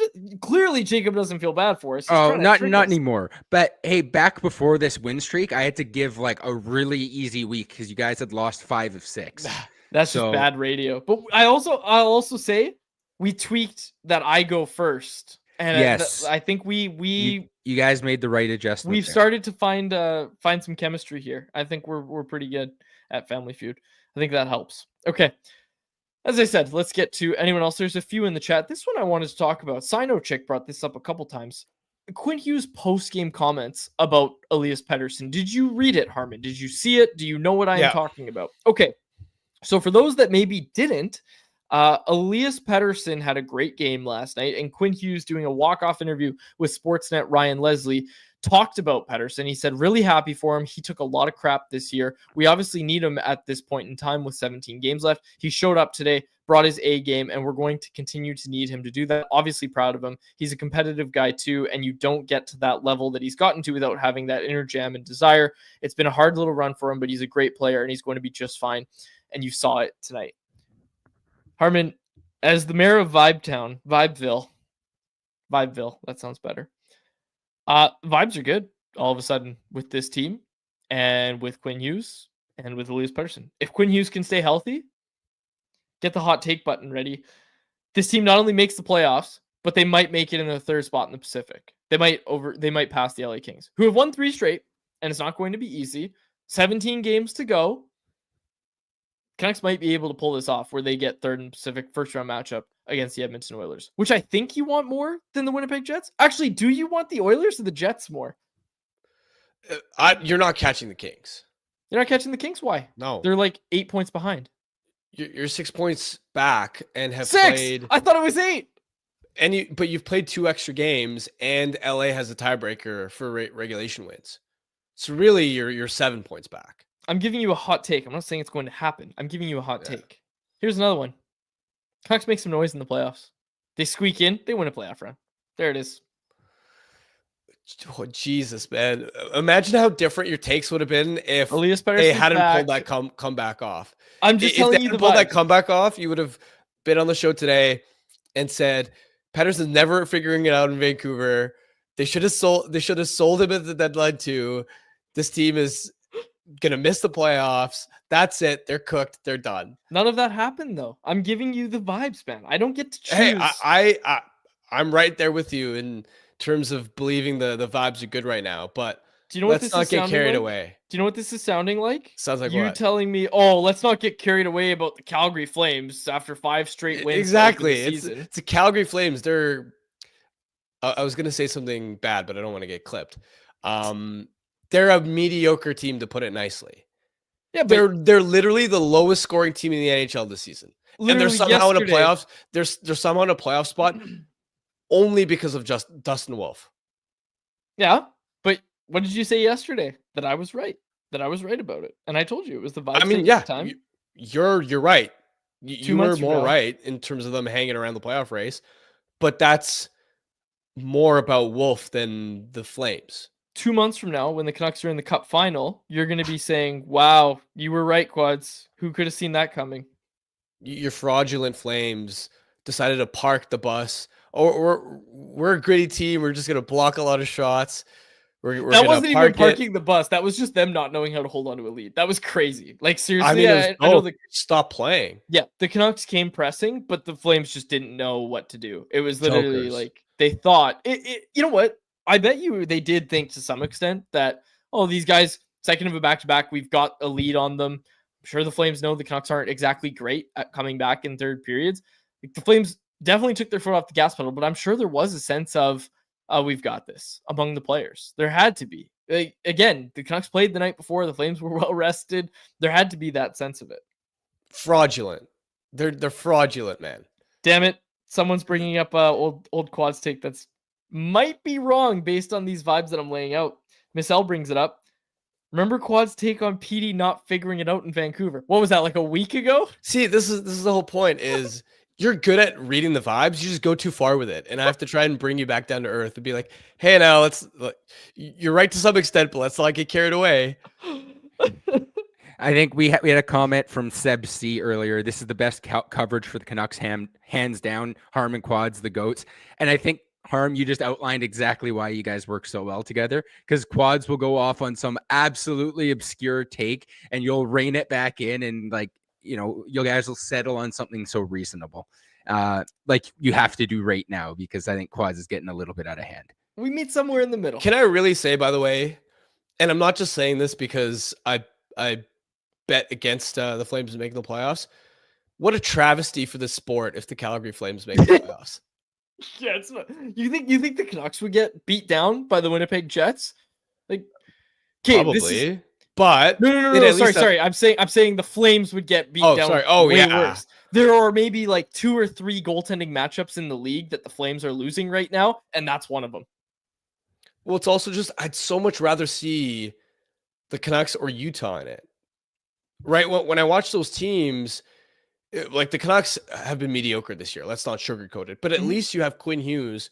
doesn't feel bad for us. He's trying to trick not us. anymore. But hey, back before this win streak, I had to give like a really easy week because you guys had lost 5 of 6. That's just bad radio. But I'll also say we tweaked that I go first. And yes, I think you guys made the right adjustment. We've started to find some chemistry here. I think we're pretty good at Family Feud. I think that helps. Okay. As I said, let's get to anyone else. There's a few in the chat. This one I wanted to talk about. Sino Chick brought this up a couple times. Quinn Hughes post-game comments about Elias Pettersson. Did you read it, Harmon? Did you see it? Do you know what I am talking about? Okay. So for those that maybe didn't, Elias Pettersson had a great game last night, and Quinn Hughes, doing a walk-off interview with Sportsnet Ryan Leslie, talked about Pettersson. He said, really happy for him. He took a lot of crap this year. We obviously need him at this point in time with 17 games left. He showed up today, brought his A game, and we're going to continue to need him to do that. Obviously proud of him. He's a competitive guy too, and you don't get to that level that he's gotten to without having that inner jam and desire. It's been a hard little run for him, but he's a great player, and he's going to be just fine. And you saw it tonight. Harmon, as the mayor of Vibeville, that sounds better. Vibes are good all of a sudden with this team and with Quinn Hughes and with Elias Pettersson. If Quinn Hughes can stay healthy, get the hot take button ready. This team not only makes the playoffs, but they might make it in the third spot in the Pacific. They might pass the LA Kings, who have won 3 straight, and it's not going to be easy. 17 games to go. Canucks might be able to pull this off where they get third in Pacific first round matchup against the Edmonton Oilers, which I think you want more than the Winnipeg Jets. Actually, do you want the Oilers or the Jets more? You're not catching the Kings. You're not catching the Kings? Why? No. They're like 8 points behind. You're 6 points back and have 6! played. I thought it was 8. But you've played 2 extra games, and LA has a tiebreaker for regulation wins. So really, you're 7 points back. I'm giving you a hot take. I'm not saying it's going to happen. I'm giving you a hot take. Here's another one. Canucks make some noise in the playoffs. They squeak in. They win a playoff run. There it is. Oh, Jesus, man. Imagine how different your takes would have been if Elias Pettersson they hadn't pulled that comeback off. I'm just telling you the pulled vibes. that comeback off, you would have been on the show today and said, Pettersson's never figuring it out in Vancouver. They should have sold him at the deadline too. This team is gonna miss the playoffs. That's it. They're cooked. They're done. None of that happened though. I'm giving you the vibes, man. I don't get to choose. Hey, I'm right there with you in terms of believing the vibes are good right now. But do you know what let's this not is get sounding carried like? away. Do you know what this is sounding like? Sounds like you what? telling me, oh, let's not get carried away about the Calgary Flames after 5 straight wins. Exactly. Season. It's the Calgary Flames. I was gonna say something bad, but I don't want to get clipped. They're a mediocre team, to put it nicely. Yeah, but they're literally the lowest scoring team in the NHL this season, and they're somehow in a playoffs. They're somehow in a playoff spot only because of just Dustin Wolf. Yeah, but what did you say yesterday? That I was right. That I was right about it, and I told you it was the vibe. I mean, yeah, you're right. You were more right in terms of them hanging around the playoff race, but that's more about Wolf than the Flames. 2 months from now, when the Canucks are in the Cup final, you're going to be saying, wow, you were right, Quads. Who could have seen that coming? Your fraudulent Flames decided to park the bus. Or we're a gritty team. We're just going to block a lot of shots. That wasn't even parking the bus. That was just them not knowing how to hold on to a lead. That was crazy. Like, seriously, I know stop playing. Yeah, the Canucks came pressing, but the Flames just didn't know what to do. It was literally like they thought, you know what? I bet you they did think to some extent that, oh, these guys, second of a back-to-back, we've got a lead on them. I'm sure the Flames know the Canucks aren't exactly great at coming back in third periods. Like, the Flames definitely took their foot off the gas pedal, but I'm sure there was a sense of, we've got this among the players. There had to be. Again, the Canucks played the night before. The Flames were well rested. There had to be that sense of it. Fraudulent. They're fraudulent, man. Damn it. Someone's bringing up old Quads take that's might be wrong based on these vibes that I'm laying out. Miss L brings it up. Remember Quad's take on PD not figuring it out in Vancouver? What was that, like a week ago? See, this is the whole point is you're good at reading the vibes. You just go too far with it. And I have to try and bring you back down to earth and be like, hey, now you're right to some extent, but let's not get carried away. I think we had a comment from Seb C earlier. This is the best coverage for the Canucks, hands down. Harm and Quad's the GOATs. And I think, Harm, you just outlined exactly why you guys work so well together, because Quads will go off on some absolutely obscure take and you'll rein it back in, and you guys will settle on something so reasonable. Like you have to do right now, because I think Quads is getting a little bit out of hand. We meet somewhere in the middle. Can I really say, by the way, and I'm not just saying this because I bet against the Flames making the playoffs. What a travesty for the sport if the Calgary Flames make the playoffs. Yeah, you think the Canucks would get beat down by the Winnipeg Jets? Like, okay, probably, but no. Sorry. I'm saying the Flames would get beat down. Sorry. Oh, way yeah. Worse. There are maybe like 2 or 3 goaltending matchups in the league that the Flames are losing right now, and that's one of them. Well, it's also just I'd so much rather see the Canucks or Utah in it. Right? When I watch those teams, like the Canucks have been mediocre this year. Let's not sugarcoat it. But at least you have Quinn Hughes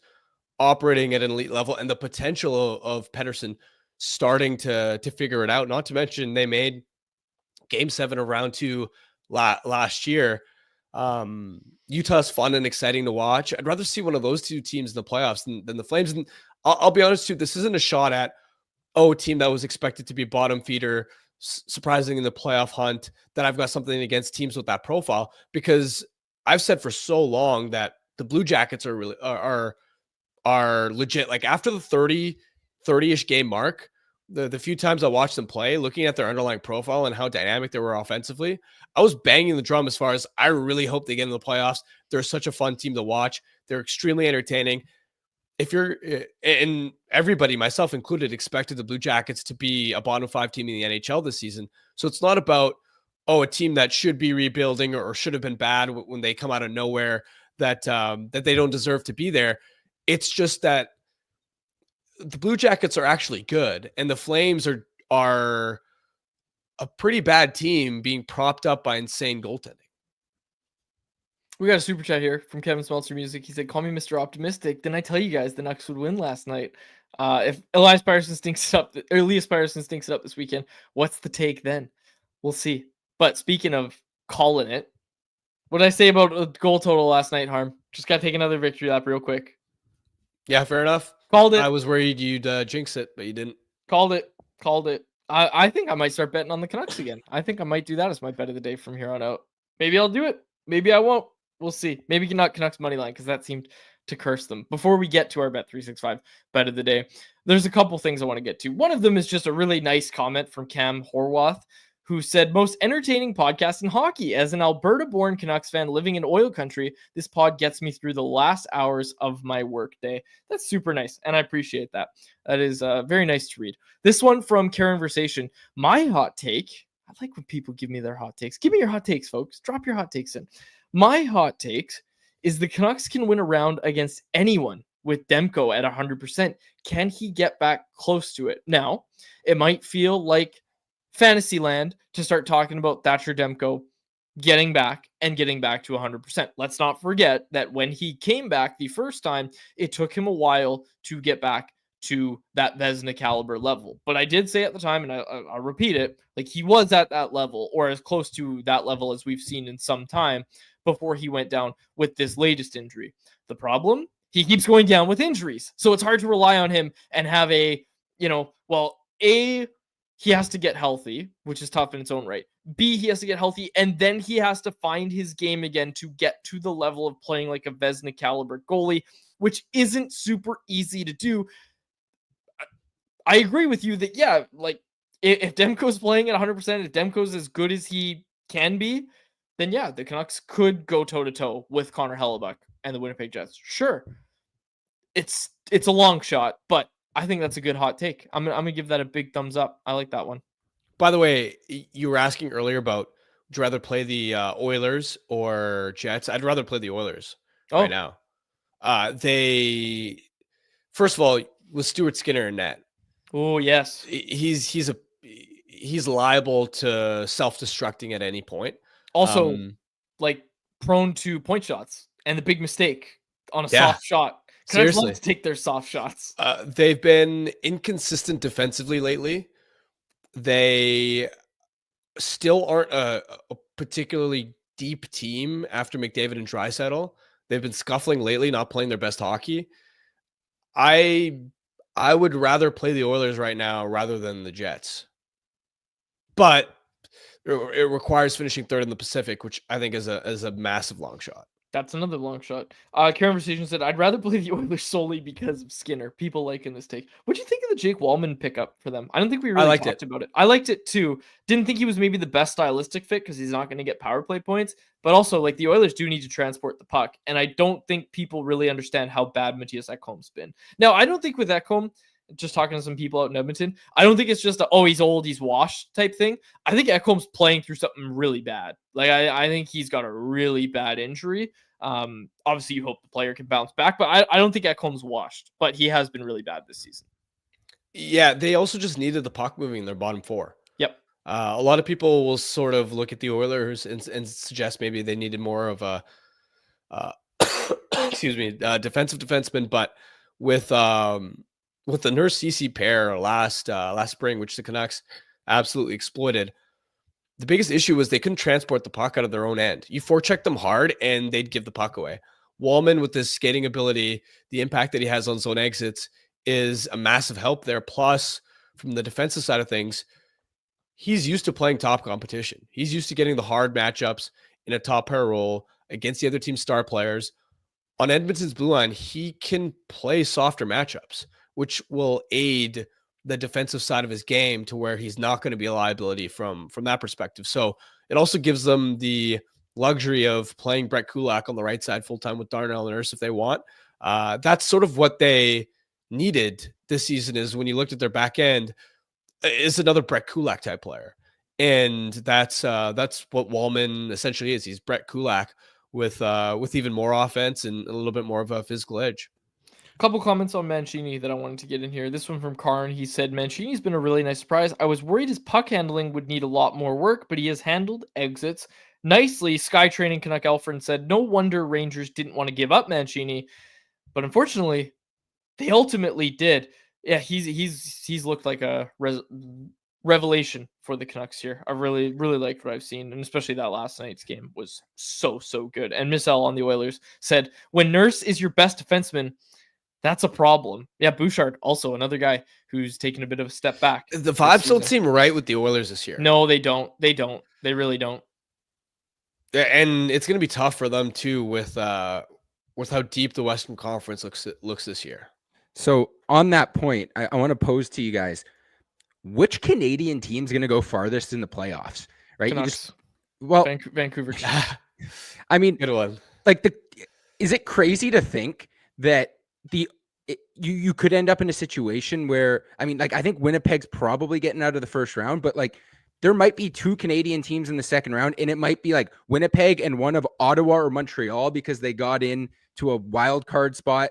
operating at an elite level and the potential of Pettersson starting to figure it out. Not to mention they made Game 7 of Round 2 last year. Utah's fun and exciting to watch. I'd rather see one of those two teams in the playoffs than the Flames. And I'll be honest too, this isn't a shot at a team that was expected to be bottom feeder, surprising in the playoff hunt, that I've got something against teams with that profile, because I've said for so long that the Blue Jackets are really are legit. Like after the 30-ish game mark, the few times I watched them play, looking at their underlying profile and how dynamic they were offensively, I was banging the drum as far as I really hope they get into the playoffs. They're such a fun team to watch. They're extremely entertaining. If you're, and everybody, myself included, expected the Blue Jackets to be a bottom 5 team in the NHL this season. So it's not about, a team that should be rebuilding or should have been bad when they come out of nowhere, that they don't deserve to be there. It's just that the Blue Jackets are actually good, and the Flames are a pretty bad team being propped up by insane goaltending. We got a super chat here from Kevin Smeltzer Music. He said, "Call me Mr. Optimistic. Didn't I tell you guys the Nucks would win last night? If Elias Pettersson stinks it up this weekend, what's the take then? We'll see." But speaking of calling it, what did I say about a goal total last night, Harm? Just got to take another victory lap real quick. Yeah, fair enough. Called it. I was worried you'd jinx it, but you didn't. Called it. I think I might start betting on the Canucks again. I think I might do that as my bet of the day from here on out. Maybe I'll do it. Maybe I won't. We'll see. Maybe not Canucks money line, because that seemed to curse them. Before we get to our Bet365 bet of the day, there's a couple things I want to get to. One of them is just a really nice comment from Cam Horwath, who said, "Most entertaining podcast in hockey. As an Alberta-born Canucks fan living in oil country, this pod gets me through the last hours of my workday." That's super nice, and I appreciate that. That is very nice to read. This one from Conversation. My hot take. I like when people give me their hot takes. Give me your hot takes, folks. Drop your hot takes in. My hot takes is the Canucks can win a round against anyone with Demko at 100%. Can he get back close to it? Now, it might feel like Fantasyland to start talking about Thatcher Demko getting back to 100%. Let's not forget that when he came back the first time, it took him a while to get back to that Vezina caliber level. But I did say at the time, and I'll repeat it, like he was at that level or as close to that level as we've seen in some time before he went down with this latest injury. The problem, he keeps going down with injuries. So it's hard to rely on him and have he has to get healthy, which is tough in its own right. B, he has to get healthy, and then he has to find his game again to get to the level of playing like a Vezina caliber goalie, which isn't super easy to do. I agree with you that, yeah, like if Demko's playing at 100%, if Demko's as good as he can be, then yeah, the Canucks could go toe-to-toe with Connor Hellebuck and the Winnipeg Jets. Sure. It's a long shot, but I think that's a good hot take. I'm gonna give that a big thumbs up. I like that one. By the way, you were asking earlier about, would you rather play the Oilers or Jets? I'd rather play the Oilers right now. They, first of all, with Stuart Skinner in net. Oh yes, he's liable to self-destructing at any point. Also, like prone to point shots and the big mistake on a soft shot. Canucks love to take their soft shots. They've been inconsistent defensively lately. They still aren't a particularly deep team after McDavid and Draisaitl. They've been scuffling lately, not playing their best hockey. I would rather play the Oilers right now rather than the Jets. But it requires finishing third in the Pacific, which I think is a massive long shot. That's another long shot. Conversation said, I'd rather play the Oilers solely because of Skinner. People liking this take. What do you think of the Jake Wallman pickup for them? I don't think we really talked about it. I liked it too. Didn't think he was maybe the best stylistic fit because he's not going to get power play points. But also, like, the Oilers do need to transport the puck. And I don't think people really understand how bad Matthias Ekholm's been. Now, I don't think with Ekholm, just talking to some people out in Edmonton, I don't think it's just he's old, he's washed type thing. I think Ekholm's playing through something really bad. Like, I think he's got a really bad injury. Obviously you hope the player can bounce back, but I don't think Ekholm's washed, but he has been really bad this season. Yeah, they also just needed the puck moving in their bottom four. Yep. A lot of people will sort of look at the Oilers and suggest maybe they needed more of a defensive defenseman, but with the Nurse CC pair last spring, which the Canucks absolutely exploited, the biggest issue was they couldn't transport the puck out of their own end. You forecheck them hard and they'd give the puck away. Wallman, with his skating ability, the impact that he has on zone exits is a massive help there. Plus, from the defensive side of things, he's used to playing top competition. He's used to getting the hard matchups in a top pair role against the other team's star players. On Edmonton's blue line, he can play softer matchups, which will aid the defensive side of his game to where he's not going to be a liability from that perspective. So it also gives them the luxury of playing Brett Kulak on the right side full-time with Darnell and Nurse if they want. That's sort of what they needed this season, is when you looked at their back end, is another Brett Kulak type player. And that's what Wallman essentially is. He's Brett Kulak with even more offense and a little bit more of a physical edge. Couple comments on Mancini that I wanted to get in here. This one from Karn. He said, Mancini's been a really nice surprise. I was worried his puck handling would need a lot more work, but he has handled exits nicely. Sky Training Canuck Alfred said, no wonder Rangers didn't want to give up Mancini, but unfortunately, they ultimately did. Yeah, he's looked like a revelation for the Canucks here. I really like what I've seen, and especially that last night's game was so good. And Miss L on the Oilers said, when Nurse is your best defenseman, that's a problem. Yeah, Bouchard, also another guy who's taken a bit of a step back. The vibes don't seem right with the Oilers this year. No, they don't. They really don't. And it's going to be tough for them too with how deep the Western Conference looks this year. So on that point, I want to pose to you guys, which Canadian team's going to go farthest in the playoffs? Right? Canucks. Vancouver. I mean, good one. Like is it crazy to think that you could end up in a situation where, I mean, like, I think Winnipeg's probably getting out of the first round, but like there might be two Canadian teams in the second round, and it might be like Winnipeg and one of Ottawa or Montreal because they got in to a wild card spot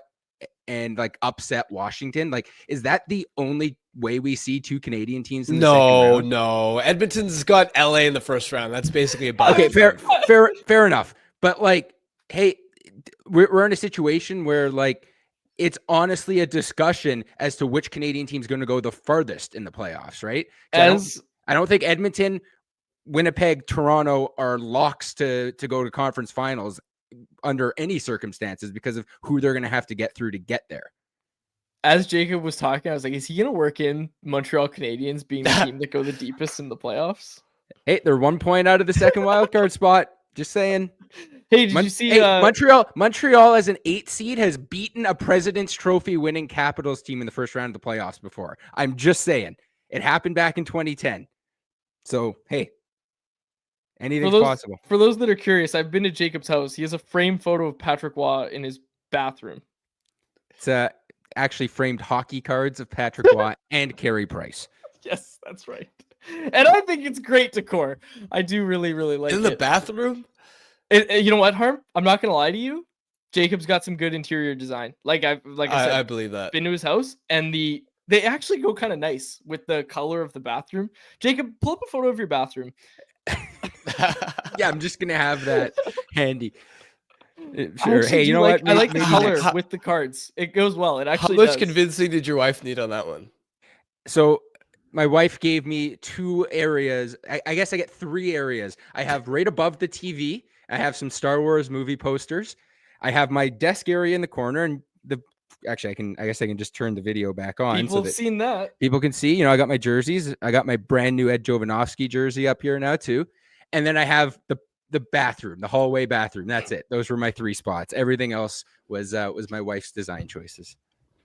and like upset Washington. Like, is that the only way we see two Canadian teams in the second round? No. Edmonton's got LA in the first round. That's basically about okay. Fair enough. But like, hey, we're in a situation where like, it's honestly a discussion as to which Canadian team's going to go the farthest in the playoffs, right? I don't think Edmonton, Winnipeg, Toronto are locks to go to conference finals under any circumstances because of who they're going to have to get through to get there. As Jacob was talking, I was like, is he going to work in Montreal Canadiens being the team that go the deepest in the playoffs? Hey, they're 1 point out of the second wild card spot. Just saying. Hey, did you see Montreal as an 8 seed has beaten a President's Trophy winning Capitals team in the first round of the playoffs before. I'm just saying. It happened back in 2010. So, hey, anything's possible. For those that are curious, I've been to Jacob's house. He has a framed photo of Patrick Waugh in his bathroom. It's actually framed hockey cards of Patrick Waugh and Carey Price. Yes, that's right. And I think it's great decor. I do really like it. In the bathroom? You know what, Harm? I'm not gonna lie to you. Jacob's got some good interior design. Like I said, I believe that. Been to his house, and they actually go kind of nice with the color of the bathroom. Jacob, pull up a photo of your bathroom. Yeah, I'm just gonna have that handy. Sure. Hey, you know what? I like the color with the cards. It goes well. It actually. How much convincing did your wife need on that one? So My wife gave me 2 areas. I guess I get 3 areas. I have right above the TV. I have some Star Wars movie posters. I have my desk area in the corner, and actually I guess I can just turn the video back on People so have that seen that. people can see. I got my jerseys. I got my brand new Ed Jovanovski jersey up here now too. And then I have the bathroom, the hallway bathroom. That's it. Those were my 3 spots. Everything else was my wife's design choices.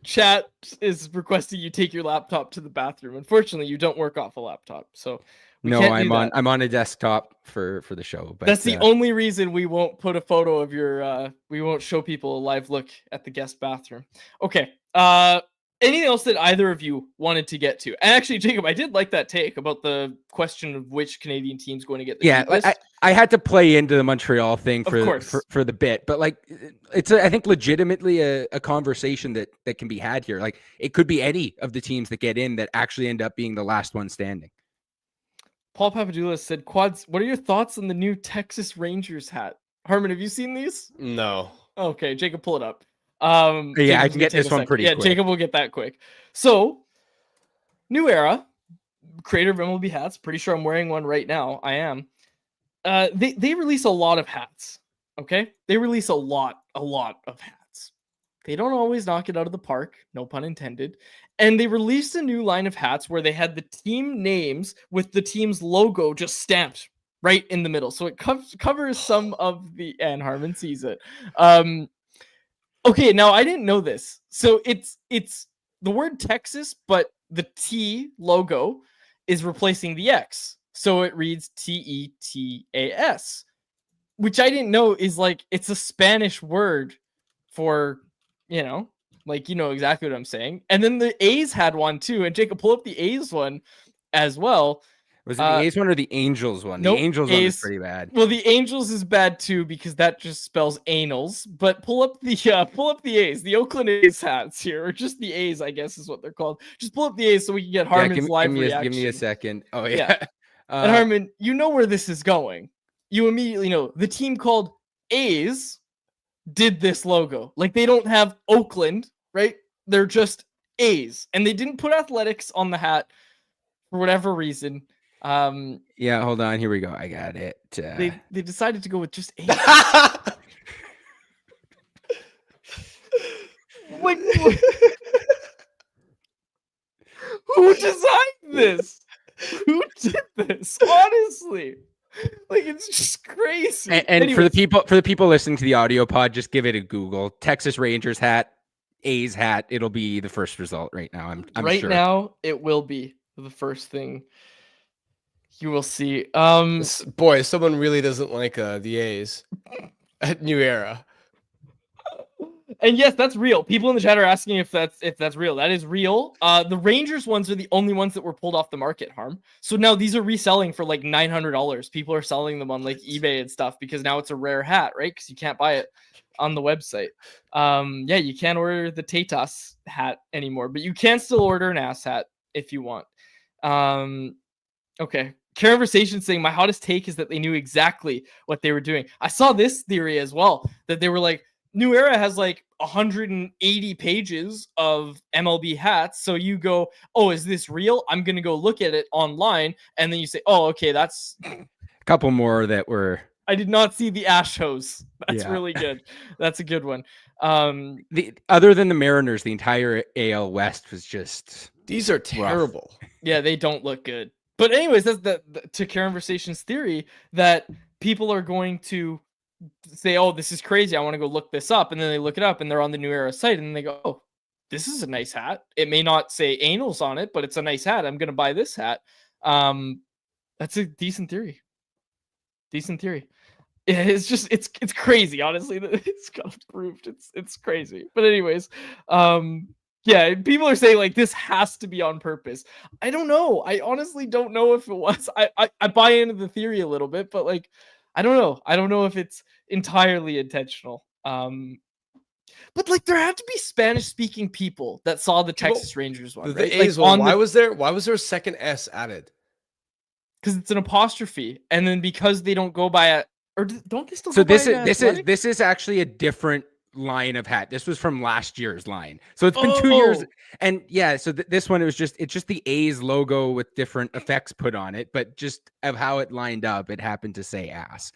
Chat is requesting you take your laptop to the bathroom. Unfortunately, you don't work off a laptop, so No, can't do I'm that. on a desktop for the show. But That's the only reason we won't put a photo of your. We won't show people a live look at the guest bathroom. Okay. Anything else that either of you wanted to get to? And actually, Jacob, I did like that take about the question of which Canadian team's going to get the deepest. I had to play into the Montreal thing Of course. for the bit, but like it's I think legitimately a conversation that can be had here. Like it could be any of the teams that get in that actually end up being the last one standing. Paul Papadoulis said, "Quads, what are your thoughts on the new Texas Rangers hat?" Harmon, have you seen these? No. Okay, Jacob, pull it up. Yeah, Jacob's I can gonna get take this a one second. pretty Yeah, quick. Jacob will get that quick. So, new era, creator of MLB hats. Pretty sure I'm wearing one right now. I am. They release a lot of hats. Okay, they release a lot of hats. They don't always knock it out of the park, no pun intended. And they released a new line of hats where they had the team names with the team's logo just stamped right in the middle, so it covers some of the. And Harmon sees it. Okay, now I didn't know this. So it's the word Texas, but the T logo is replacing the X. So it reads TETAS, which I didn't know is like it's a Spanish word for, like exactly what I'm saying. And then the A's had one too. And Jacob, pull up the A's one as well. Was it the A's one or the Angels one? Nope, The Angels one A's. is pretty bad. Well, the Angels is bad too because that just spells anals. But pull up the A's, the Oakland A's hats here, or just the A's, I guess is what they're called. Just pull up the A's so we can get Harmon's live reaction. Give me a second. Oh yeah. And Harmon, you know where this is going. You immediately know the team called A's did this logo. Like they don't have Oakland, right? They're just A's, and they didn't put athletics on the hat for whatever reason. Yeah, hold on. Here we go. I got it. They decided to go with just A's. Like, who designed this? Who did this? Honestly, like it's just crazy. And Anyways, for the people listening to the audio pod, just give it a Google. Texas Rangers hat, A's hat. It'll be the first result right now. I'm right sure. now it will be the first thing you will see. Boy, someone really doesn't like the A's at New Era. And yes, that's real. People in the chat are asking if that's real. That is real. The Rangers ones are the only ones that were pulled off the market, Harm. So now these are reselling for like $900. People are selling them on like eBay and stuff because now it's a rare hat, right? Because you can't buy it on the website. Yeah, you can't order the Tatas hat anymore, but you can still order an ass hat if you want. Okay. Conversation saying my hottest take is that they knew exactly what they were doing. I saw this theory as well, that they were like, New Era has like 180 pages of MLB hats. So you go, oh, is this real? I'm going to go look at it online. And then you say, oh, okay, that's a couple more that were. I did not see the Ash hose. That's Yeah. really good. That's a good one. Other than the Mariners, the entire AL West was just. These are terrible. Yeah, they don't look good. But anyways, that's the to Conversation's theory that people are going to say, oh, this is crazy. I want to go look this up. And then they look it up and they're on the New Era site and they go, oh, this is a nice hat. It may not say anals on it, but it's a nice hat. I'm going to buy this hat. That's a decent theory. Yeah, it's just, it's crazy. Honestly, it's got proved. It's crazy. But anyways, yeah, people are saying like this has to be on purpose. I don't know. I honestly don't know if it was. I buy into the theory a little bit, but like, I don't know. I don't know if it's entirely intentional. But like there had to be Spanish-speaking people that saw the Texas Rangers one. The right? A's like one. Why was there a second S added? Because it's an apostrophe, and then because they don't go by a, or don't they still? So go this by is this is actually a different line of hat. This was from last year's line. So it's been 2 years. And yeah, so this one, it's just the A's logo with different effects put on it, but just of how it lined up, it happened to say ass.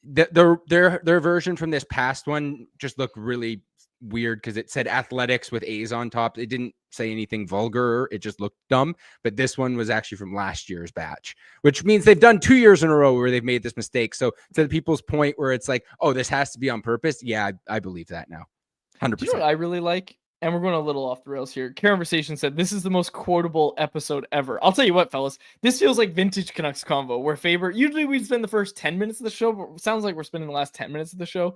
Their version from this past one just looked really weird because it said athletics with A's on top. It didn't say anything vulgar. It just looked dumb. But this one was actually from last year's batch, which means they've done 2 years in a row where they've made this mistake. So to the people's point where it's like, oh, this has to be on purpose. Yeah, I believe that now. 100%. Do you know what I really like? And we're going a little off the rails here. Conversation said, this is the most quotable episode ever. I'll tell you what, fellas. This feels like vintage Canucks convo, where usually we spend the first 10 minutes of the show, but it sounds like we're spending the last 10 minutes of the show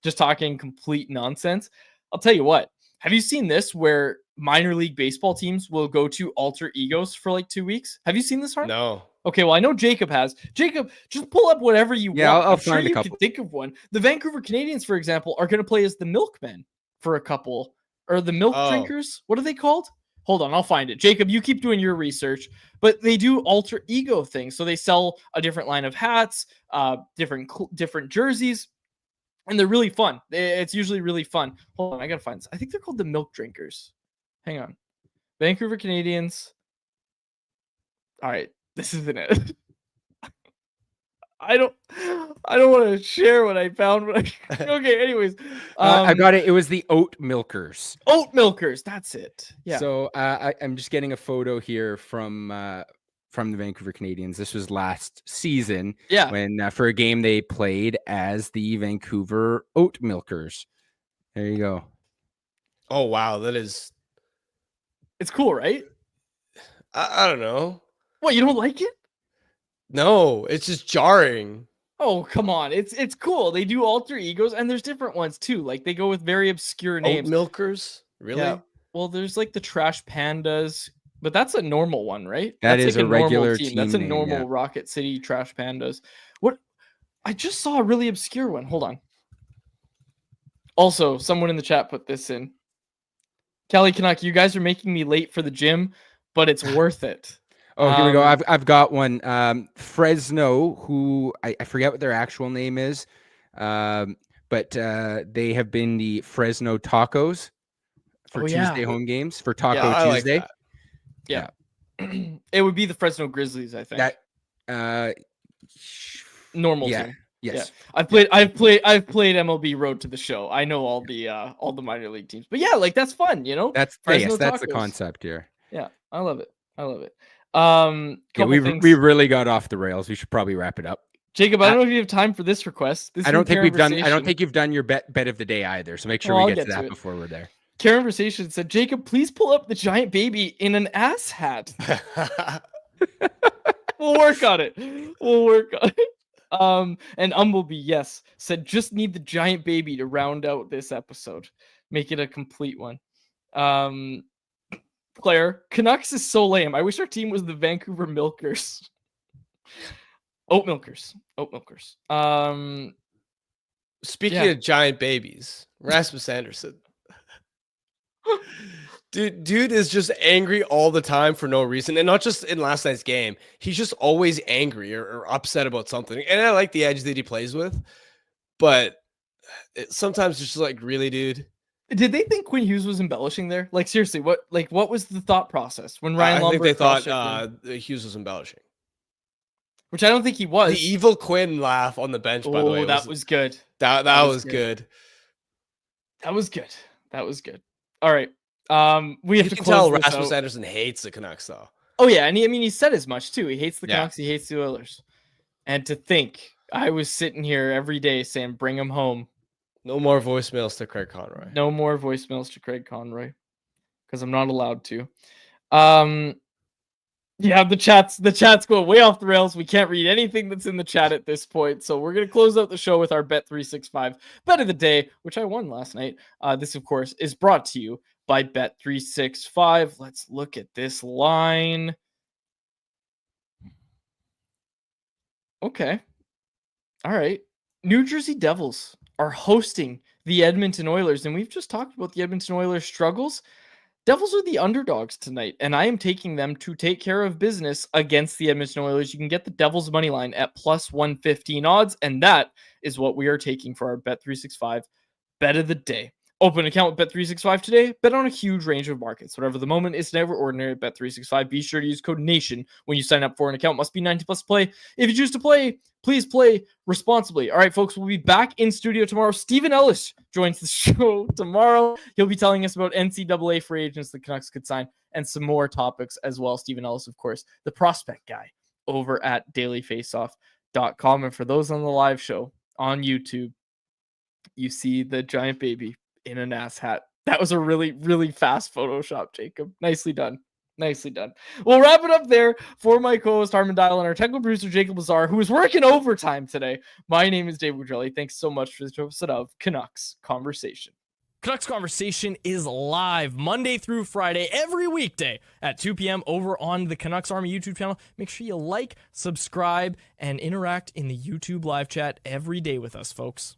just talking complete nonsense. I'll tell you what. Have you seen this where minor league baseball teams will go to alter egos for like 2 weeks? Have you seen this, Harm? No. Okay, well, I know Jacob has. Jacob, just pull up whatever you want. I'll I'm sure find a you couple. can think of one. The Vancouver Canadians, for example, are going to play as the Milkmen for a couple. Or the milk drinkers? What are they called? Hold on, I'll find it. Jacob, you keep doing your research. But they do alter ego things. So they sell a different line of hats, different jerseys, and they're really fun. It's usually really fun. Hold on, I got to find this. I think they're called the milk drinkers. Hang on. Vancouver Canadians. All right, this isn't it. I don't want to share what I found. Okay, anyways. I got it. It was the Oat Milkers. Oat Milkers. That's it. Yeah. So I'm just getting a photo here from the Vancouver Canadians. This was last season. Yeah. When for a game they played as the Vancouver Oat Milkers. There you go. Oh, wow. That is. It's cool, right? I don't know. What, you don't like it? No, it's just jarring. Oh, come on. It's cool. They do alter egos, and there's different ones too. Like they go with very obscure names. Oat Milkers? Really? Yeah. Well, there's like the Trash Pandas, but that's a normal one, right? That that's is like a regular team. team That's a name, normal yeah. Rocket City Trash Pandas. What? I just saw a really obscure one. Hold on. Also, someone in the chat put this in. Cali Canuck, you guys are making me late for the gym, but it's worth it. Oh, here we go. I've got one. Fresno, who I forget what their actual name is, but they have been the Fresno Tacos for Tuesday home games for Taco Tuesday. Like yeah. It would be the Fresno Grizzlies, I think. That normal team. Yes. Yeah. I've played MLB Road to the Show. I know all the minor league teams. But yeah, like that's fun, you know? That's Fresno that's the Tacos. concept here. Yeah, I love it. We really got off the rails. We should probably wrap it up. Jacob, I don't know if you have time for this request. I don't think you've done your bet of the day either. So make sure we get to that before we're there. Conversation said, Jacob, please pull up the giant baby in an ass hat. We'll work on it. And Umblebee, yes, said just need the giant baby to round out this episode. Make it a complete one. Claire, Canucks is so lame. I wish our team was the Vancouver Milkers. Oat Milkers. Speaking of giant babies, Rasmus Anderson. Dude is just angry all the time for no reason. And not just in last night's game. He's just always angry or upset about something. And I like the edge that he plays with. But sometimes it's just like, really, dude? Did they think Quinn Hughes was embellishing there? Like, seriously, what was the thought process when Ryan Lomberg? I think they thought Hughes was embellishing. Which I don't think he was. The evil Quinn laugh on the bench, by the way. That was good. That was good. That was good. All right. We have to close tell this Rasmus out. Anderson hates the Canucks, though. Oh, yeah. And he said as much, too. He hates the Canucks. He hates the Oilers. And to think, I was sitting here every day saying, bring him home. No more voicemails to Craig Conroy. No more voicemails to Craig Conroy. Because I'm not allowed to. Yeah, the chat's going way off the rails. We can't read anything that's in the chat at this point. So we're going to close out the show with our Bet365 bet of the day, which I won last night. This, of course, is brought to you by Bet365. Let's look at this line. Okay. All right. New Jersey Devils are hosting the Edmonton Oilers, and we've just talked about the Edmonton Oilers' struggles. Devils are the underdogs tonight, and I am taking them to take care of business against the Edmonton Oilers. You can get the Devils money line at plus 115 odds, and that is what we are taking for our Bet365 bet of the day. Open an account with Bet365 today. Bet on a huge range of markets. Whatever the moment, it's never ordinary at Bet365. Be sure to use code NATION when you sign up for an account. Must be 90 plus to play. If you choose to play, please play responsibly. All right, folks, we'll be back in studio tomorrow. Stephen Ellis joins the show tomorrow. He'll be telling us about NCAA free agents the Canucks could sign and some more topics as well. Stephen Ellis, of course, the prospect guy over at dailyfaceoff.com. And for those on the live show on YouTube, you see the giant baby in an ass hat. That was a really, really fast Photoshop, Jacob. Nicely done. Nicely done. We'll wrap it up there for my co-host Harmon Dial and our technical producer Jacob Lazar, who is working overtime today. My name is Dave Woodrelli. Thanks so much for this episode of Canucks Conversation. Canucks Conversation is live Monday through Friday, every weekday at 2 p.m. over on the Canucks Army YouTube channel. Make sure you like, subscribe, and interact in the YouTube live chat every day with us, folks.